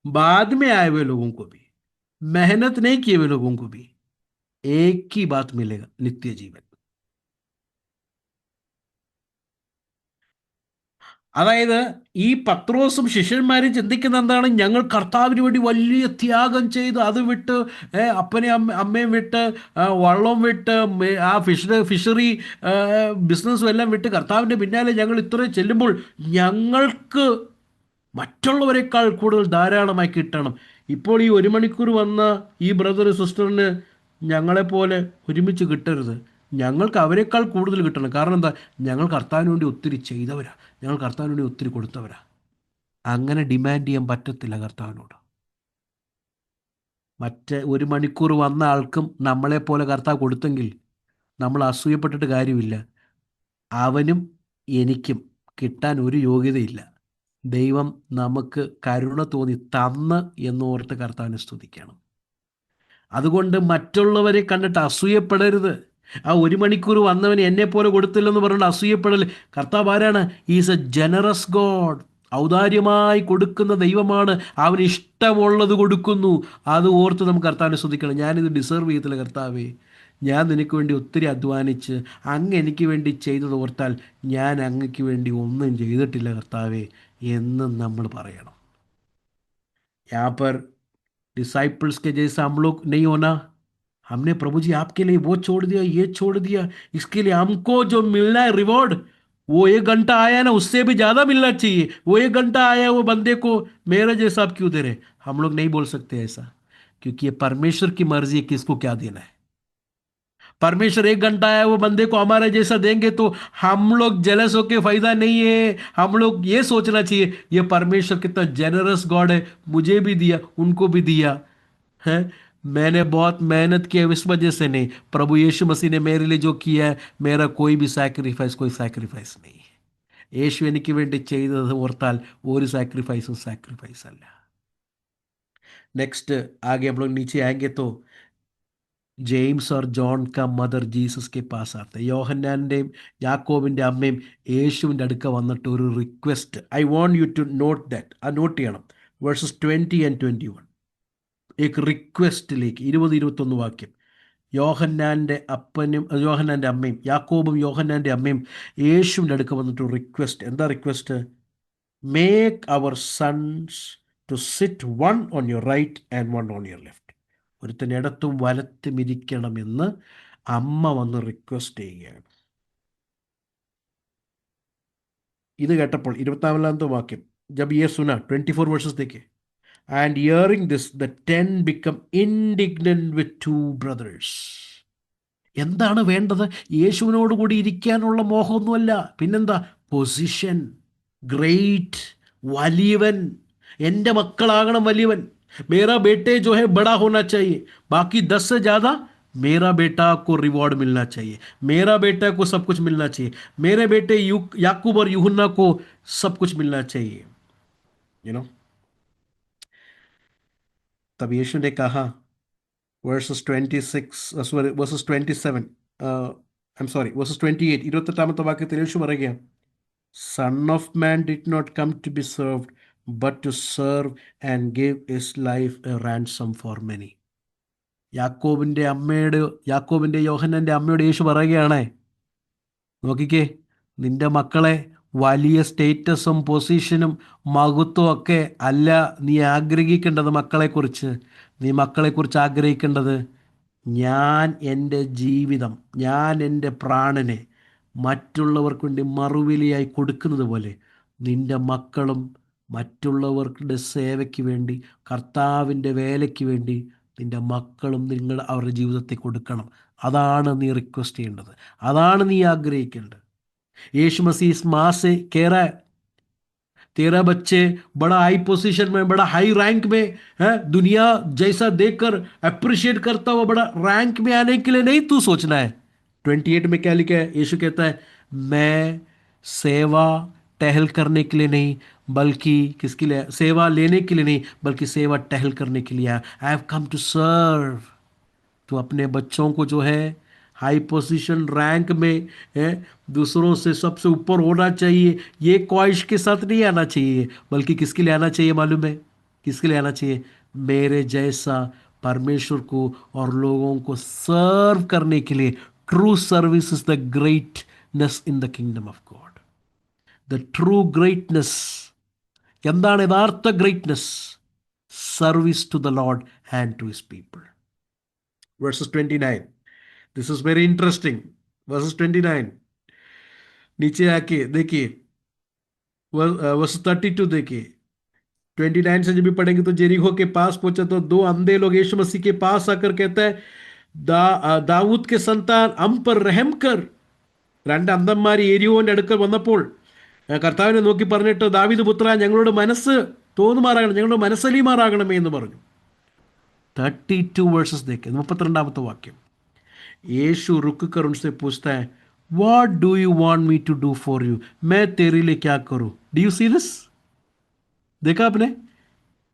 बाद में आए हुए लोगों को भी, मेहनत नहीं किए हुए लोगों को भी एक ही बात मिलेगा, नित्य जीवन. അതായത് ഈ പത്രോസും ശിഷ്യന്മാരും ചിന്തിക്കുന്ന എന്താണ്? ഞങ്ങൾ കർത്താവിന് വേണ്ടി വലിയ ത്യാഗം ചെയ്ത് അത് വിട്ട് അപ്പനെയും അമ്മയും വിട്ട് വള്ളം വിട്ട് ആ ഫിഷറി ബിസിനസ്സും എല്ലാം വിട്ട് കർത്താവിൻ്റെ പിന്നാലെ ഞങ്ങൾ ഇത്രയും ചെല്ലുമ്പോൾ ഞങ്ങൾക്ക് മറ്റുള്ളവരെക്കാൾ കൂടുതൽ ധാരാളമായി കിട്ടണം. ഇപ്പോൾ ഈ 1 മണിക്കൂർ വന്ന ഈ ബ്രദർ സിസ്റ്ററിന് ഞങ്ങളെപ്പോലെ ഒരുമിച്ച് കിട്ടരുത്. ഞങ്ങൾക്ക് അവരെക്കാൾ കൂടുതൽ കിട്ടണം. കാരണം എന്താ? ഞങ്ങൾ കർത്താവിന് വേണ്ടി ഒത്തിരി ചെയ്തവരാ, ഞങ്ങൾ കർത്താവിന് വേണ്ടി ഒത്തിരി കൊടുത്തവരാ. അങ്ങനെ ഡിമാൻഡ് ചെയ്യാൻ പറ്റത്തില്ല കർത്താവിനോട്. മറ്റേ 1 മണിക്കൂർ വന്ന ആൾക്കും നമ്മളെപ്പോലെ കർത്താവ് കൊടുത്തെങ്കിൽ നമ്മൾ അസൂയപ്പെട്ടിട്ട് കാര്യമില്ല. അവനും എനിക്കും കിട്ടാൻ ഒരു യോഗ്യതയില്ല. ദൈവം നമുക്ക് കരുണ തോന്നി തന്ന് എന്നോർത്ത് കർത്താവിനെ സ്തുതിക്കണം. അതുകൊണ്ട് മറ്റുള്ളവരെ കണ്ടിട്ട് അസൂയപ്പെടരുത്. ആ 1 മണിക്കൂർ വന്നവന് എന്നെ പോലെ കൊടുത്തില്ലെന്ന് പറഞ്ഞിട്ട് അസൂയപ്പെടൽ. കർത്താവ് ആരാണ്? Is a generous God. ഔദാര്യമായി കൊടുക്കുന്ന ദൈവമാണ്. അവന് ഇഷ്ടമുള്ളത് കൊടുക്കുന്നു. അത് ഓർത്ത് നമുക്ക് കർത്താവിനെ സ്തുതിക്കണം. ഞാനിത് ഡിസേർവ് ചെയ്യത്തില്ല കർത്താവേ, ഞാൻ നിനക്ക് വേണ്ടി ഒത്തിരി അധ്വാനിച്ച് അങ്ങ് എനിക്ക് വേണ്ടി ചെയ്തത് ഓർത്താൽ ഞാൻ അങ്ങക്ക് വേണ്ടി ഒന്നും ചെയ്തിട്ടില്ല കർത്താവേ എന്ന് നമ്മൾ പറയണം. यहाँ पर डिसाइपल्स के जैसा हम लोग नहीं होना. हमने प्रभु जी आपके लिए वो छोड़ दिया, ये छोड़ दिया, इसके लिए हमको जो मिलना है रिवॉर्ड, वो 1 घंटा आया ना, उससे भी ज्यादा मिलना चाहिए. वो 1 घंटा आया वो बंदे को मेरा जैसा आप क्यों दे रहे? हम लोग नहीं बोल सकते ऐसा, क्योंकि ये परमेश्वर की मर्जी है किसको क्या देना है. परमेश्वर 1 घंटा आया वो बंदे को हमारे जैसा देंगे तो हम लोग जेलस होके फायदा नहीं है. हम लोग ये सोचना चाहिए ये परमेश्वर कितना जेनरस गॉड है, मुझे भी दिया उनको भी दिया है. मैंने बहुत मेहनत की है इस वजह से नहीं. प्रभु यीशु मसीह ने मेरे लिए जो किया है, मेरा कोई भी സാക്രിഫൈസ് नहीं है. യേശു എനിക്ക് വേണ്ടി ചെയ്തത് ഓർത്താൽ ഒരു സാക്രിഫൈസ് അല്ല. नेक्स्ट आगे हम लोग नीचे आएंगे तो जेम्स और जॉन का मदर जीसस के पास आते. യോഹന്നാൻ്റെയും യാക്കോബിൻ്റെ അമ്മയും യേശുവിൻ്റെ അടുക്ക വന്നിട്ട് ഒരു request. I want you to note that. അത് നോട്ട് ചെയ്യണം. Verses 20 and 21. एक റിക്വസ്റ്റിലേക്ക് 20-21 വാക്യം. യോഹന്നാൻ്റെ അമ്മയും യാക്കോബും യോഹന്നാൻ്റെ അമ്മയും യേശുവിൻ്റെ അടുക്ക വന്നിട്ട് റിക്വസ്റ്റ്. എന്താ request? Make our sons to sit one on your right and one on your left. ഒരുത്തൻ ഇടത്തും വലത്തും ഇരിക്കണമെന്ന് അമ്മ വന്ന് റിക്വസ്റ്റ് ചെയ്യുകയാണ്. ഇത് കേട്ടപ്പോൾ 24-ാമത്തെ വാക്യം. ജബ് യേ സുന 24 versus ദേഖേ. And hearing this, the 10 become indignant with 2 brothers. എന്താണ് വേണ്ടത്? യേശുവിനോട് കൂടി ഇരിക്കാനുള്ള മോഹമൊന്നുമല്ല. പിന്നെന്താ? പൊസിഷൻ, ഗ്രേറ്റ്, വലിയവൻ. എൻ്റെ മക്കളാകണം വലിയവൻ. मेरा बेटे जो है बड़ा होना चाहिए, बाकी 10 से ज़्यादा मेरा बेटा को रिवॉर्ड मिलना चाहिए, मेरा बेटा को सब कुछ मिलना चाहिए, मेरे बेटे याकूब और यूहन्ना को सब कुछ मिलना चाहिए. यू नो, तब यीशु ने कहा verses 27, I'm sorry, verses 28, 28-ാമത്തെ വാക്യത്തിൽ യേശു പറയുക, Son of Man did not come to be served, but to serve and give his life a ransom for many. യാക്കോബിൻ്റെ യോഹന്നാൻ്റെ അമ്മയോട് യേശു പറയുകയാണേ, നോക്കിക്കേ, നിന്റെ മക്കളെ വലിയ സ്റ്റേറ്റസും പൊസിഷനും മഹത്വവും ഒക്കെ അല്ല നീ ആഗ്രഹിക്കേണ്ടത്. നീ മക്കളെക്കുറിച്ച് ആഗ്രഹിക്കേണ്ടത്, ഞാൻ എൻ്റെ ജീവിതം, ഞാൻ എൻ്റെ പ്രാണനെ മറ്റുള്ളവർക്ക് വേണ്ടി മറുവിലയായി കൊടുക്കുന്നത് പോലെ നിൻ്റെ മക്കളും മറ്റുള്ളവരുടെ സേവയ്ക്ക് വേണ്ടി, കർത്താവിൻ്റെ വേലയ്ക്ക് വേണ്ടി നിൻ്റെ മക്കളും അവരുടെ ജീവിതത്തെ കൊടുക്കണം. അതാണ് നീ റിക്വസ്റ്റ് ചെയ്യേണ്ടത്, അതാണ് നീ ആഗ്രഹിക്കേണ്ടത്. यीशु मसीह इस माँ से कह रहा है, तेरा बच्चे बड़ा हाई पोजीशन में, बड़ा हाई रैंक में है, दुनिया जैसा देखकर अप्रिशिएट करता हुआ बड़ा रैंक में आने के लिए नहीं तू सोचना है. 28 में क्या लिखा है? यीशु कहता है, मैं सेवा टहल करने के लिए नहीं, बल्कि किसके लिए? सेवा लेने के लिए नहीं, बल्कि सेवा टहल करने के लिए. I have come to serve. तो अपने बच्चों को जो है हाई पोजीशन रैंक में है, दूसरों से सबसे ऊपर होना चाहिए, ये ख्वाहिश के साथ नहीं आना चाहिए, बल्कि किसके लिए आना चाहिए मालूम है? किसके लिए आना चाहिए? मेरे जैसा परमेश्वर को और लोगों को सर्व करने के लिए. True service is the greatness in the kingdom of God. The true greatness, എന്താണ് യഥാർത്ഥ greatness? Service to the Lord and to his people. Verses 29. This is very interesting. Verses 29. नीचे आके देखिए, वर्स 32 देखिए. 29 से जब भी पढ़ेंगे तो जेरिको के पास पहुंचा तो दो अंधे लोग यीशु मसीह के पास आकर कहता है, ദാവൂദ് के संतान हम पर रहम कर. രണ്ട് അന്ധന്മാർ എരിയോന്റെ അടുക്കൽ വന്നപ്പോൾ കർത്താവിനെ നോക്കി പറഞ്ഞിട്ട്, ദാവീദ് പുത്ര, ഞങ്ങളുടെ മനസ്സ് തോന്നുമാറാകണം, ഞങ്ങളുടെ മനസ്സലിയുമാറാകണമേ എന്ന് പറഞ്ഞു. 32 വേഴ്സസ് देखे, 32ാമത്തെ വാക്യം. यीशु रुक कर उनसे पूछता है, What do you want me to do for you? मैं तेरे लिए क्या करूं? Do you see this? देखा आपने?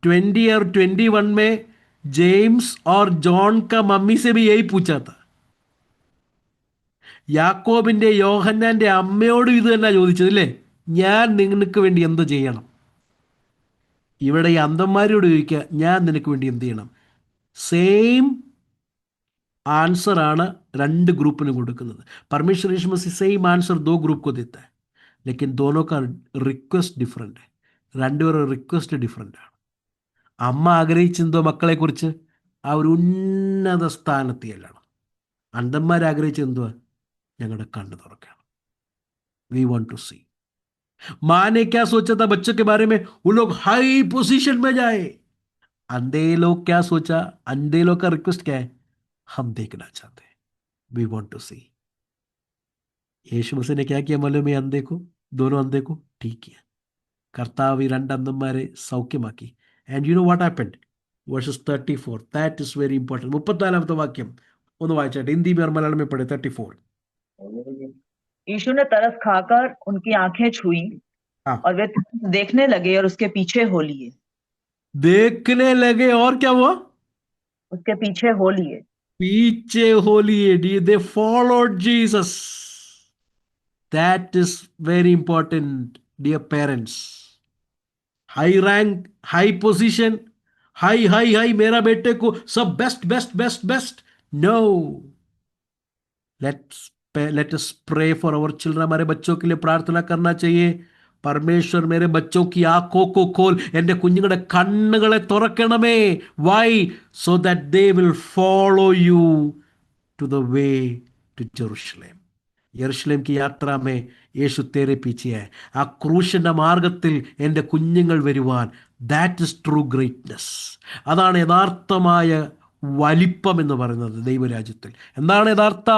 20 और 21 में जेम्स और जॉन का मम्मी से भी यही पूछा था. യാക്കോബിന്റെ യോഹന്നാന്റെ അമ്മയോടും ഇത് തന്നെ ചോദിച്ചത്, അല്ലേ? ഞാൻ നിനക്ക് വേണ്ടി എന്ത് ചെയ്യണം? ഇവിടെ ഈ അന്ധന്മാരോട് ചോദിക്കുക, ഞാൻ നിനക്ക് വേണ്ടി എന്ത് ചെയ്യണം? സെയിം ആൻസർ ആണ് രണ്ട് ഗ്രൂപ്പിനും കൊടുക്കുന്നത്. परमेश्वर यीशु मसीह सेम आंसर दो ग्रुप को देता है, लेकिन दोनों का रिक्वेस्ट डिफरेंट है. രണ്ടുപേരുടെ റിക്വസ്റ്റ് ഡിഫറെൻ്റ് ആണ്. അമ്മ ആഗ്രഹിച്ചെന്തോ മക്കളെക്കുറിച്ച്? ആ ഒരു ഉന്നത സ്ഥാനത്തെയല്ലാണ്. അന്ധന്മാരാഗ്രഹിച്ചെന്തോ? ഞങ്ങളുടെ കണ്ണ് തുറക്കണം. वी वांट टू सी. माँ ने क्या सोचा था बच्चों के बारे में? वो लोग हाई पोजीशन में जाए. अंधे लोग क्या सोचा? अंधे लोग का रिक्वेस्ट क्या है? हम देखना चाहते हैं. वी वांट टू सी. യേശു മസീഹ് ने क्या किया मालूम है? अंधे को, दोनों अंधे को ठीक किया. കർത്താവ് ഈ രണ്ട് അന്ധന്മാരെ സൗഖ്യമാക്കി. And you know what happened? Verses 34. That is very important. 34ാമത്തെ വാക്യം ഒന്ന് വായിച്ചാട്ടെ. ഹിന്ദി में और मलयालम में पढ़े. 34. यीशु ने तरस खाकर उनकी आंखें छुई हाँ. और वे देखने लगे और उसके पीछे हो लिए. देखने लगे और क्या हुआ? उसके पीछे हो लिए. पीछे हो लिए. They followed Jesus. That is very important dear parents. High rank, high position, high high high, मेरा बेटे को सब best best best best. No, let us pray for our children. हमारे बच्चों के लिए प्रार्थना करना चाहिए. परमेश्वर मेरे बच्चों की आंखों को खोल, എൻ്റെ കുഞ്ഞുങ്ങളുടെ കണ്ണുകളെ തുറക്കണമേ. Why? So that they will follow you to the way to Jerusalem. യെരുശലേം की यात्रा में യേശു तेरे पीछे है. ആ ക്രൂശിൻ്റെ മാർഗത്തിൽ എൻ്റെ കുഞ്ഞുങ്ങൾ വരുവാൻ. That is true greatness. അതാണ് യഥാർത്ഥമായ വലിപ്പം എന്ന് പറയുന്നത് ദൈവരാജ്യത്തിൽ. എന്താണ് യഥാർത്ഥ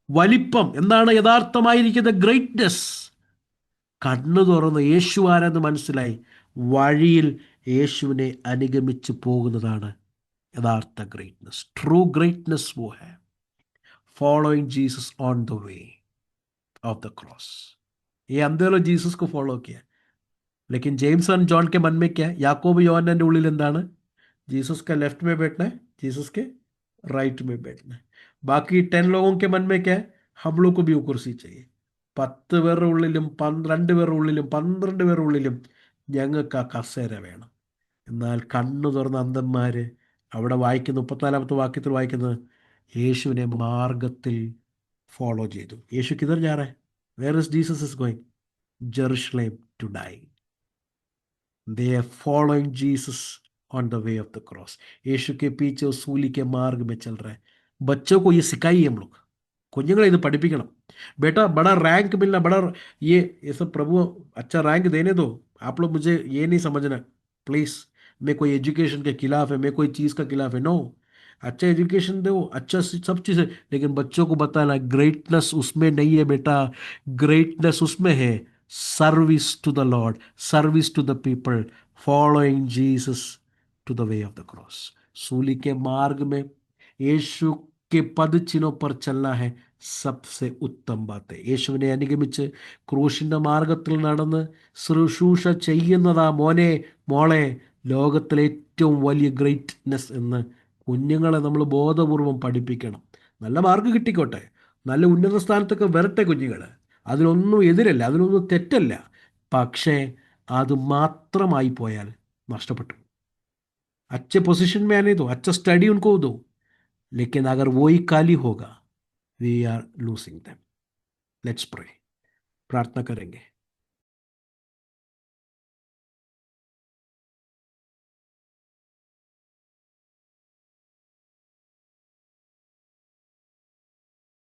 വലിപ്പം? എന്താണ് യഥാർത്ഥമായിരിക്കുന്ന ഗ്രേറ്റ്നെസ്? കണ്ണു തുറന്ന് യേശു ആരെന്ന് മനസ്സിലായി വഴിയിൽ യേശുവിനെ അനുഗമിച്ച് പോകുന്നതാണ് യഥാർത്ഥ ഗ്രേറ്റ്നെസ്. ട്രൂ ഗ്രേറ്റ്നെസ് वो है following Jesus on the way of the cross. ये अंधे लोग जीसस को फॉलो किया, लेकिन जेम्स और जॉन के मन में क्या है? യാക്കോബ് യോഹന്നാന്റെ ഉള്ളിൽ എന്താണ്? जीसस का लेफ्ट में बैठना है, जीसस के राइट में बैठना है. बाकी 10 लोगों के मन में क्या है? हम लोग को भी वो कुर्सी चाहिए. 10 പേരുടെ ഉള്ളിലും 12 പേരുടെ ഉള്ളിലും 12 പേരുടെ ഉള്ളിലും ഞങ്ങൾക്ക് ആ കസേര വേണം. എന്നാൽ കണ്ണു തുറന്ന അന്ധന്മാർ അവിടെ വായിക്കുന്ന 34ാമത്തെ വാക്യത്തിൽ വായിക്കുന്നത് യേശുവിനെ മാർഗത്തിൽ ഫോളോ ചെയ്തു. യേശു കിധർ जा रहा है? Where is Jesus is going? Jerusalem to die. They are following Jesus on the way of the cross. यीशु के पीछे सूली के मार्ग में चल रहा है. बच्चों को ये सिखाइए हम लोग. कुഞ്ഞുങ്ങളെ ഇത് പഠിപ്പിക്കണം. बेटा बड़ा रैंक मिलना, बड़ा ये सब प्रभु अच्छा रैंक देने दो. आप लोग मुझे ये नहीं समझना प्लीज़. मैं कोई एजुकेशन के खिलाफ है, मैं कोई चीज़ का खिलाफ है. नो, अच्छा एजुकेशन दो, अच्छा सब चीज़ें, लेकिन बच्चों को बताना ग्रेटनेस उसमें नहीं है बेटा. ग्रेटनेस उसमें है service to the Lord, service to the people, following Jesus to the way of the cross. सूली के मार्ग में യേശു के पद चिन्हों पर चलना है सबसे उत्तम बात है. യേശുവിനെ അനുഗമിച്ച് ക്രൂശിൻ്റെ മാർഗത്തിൽ നടന്ന് ശുശ്രൂഷ ചെയ്യുന്നതാ മോനെ മോളെ ലോകത്തിലെ ഏറ്റവും വലിയ ഗ്രേറ്റ്നെസ് എന്ന് കുഞ്ഞുങ്ങളെ നമ്മൾ ബോധപൂർവം പഠിപ്പിക്കണം. നല്ല മാർക്ക് കിട്ടിക്കോട്ടെ, നല്ല ഉന്നത സ്ഥാനത്തൊക്കെ വരട്ടെ കുഞ്ഞുങ്ങൾ, അതിനൊന്നും എതിരല്ല, അതിനൊന്നും തെറ്റല്ല. പക്ഷേ അത് മാത്രമായി പോയാൽ नष्टപ്പെട്ടു. अच्छे पोजीशन में आने दो, अच्छा स्टडी उनको दो, लेकिन अगर वही खाली होगा, we are losing them. Let's pray. प्रार्थना करेंगे.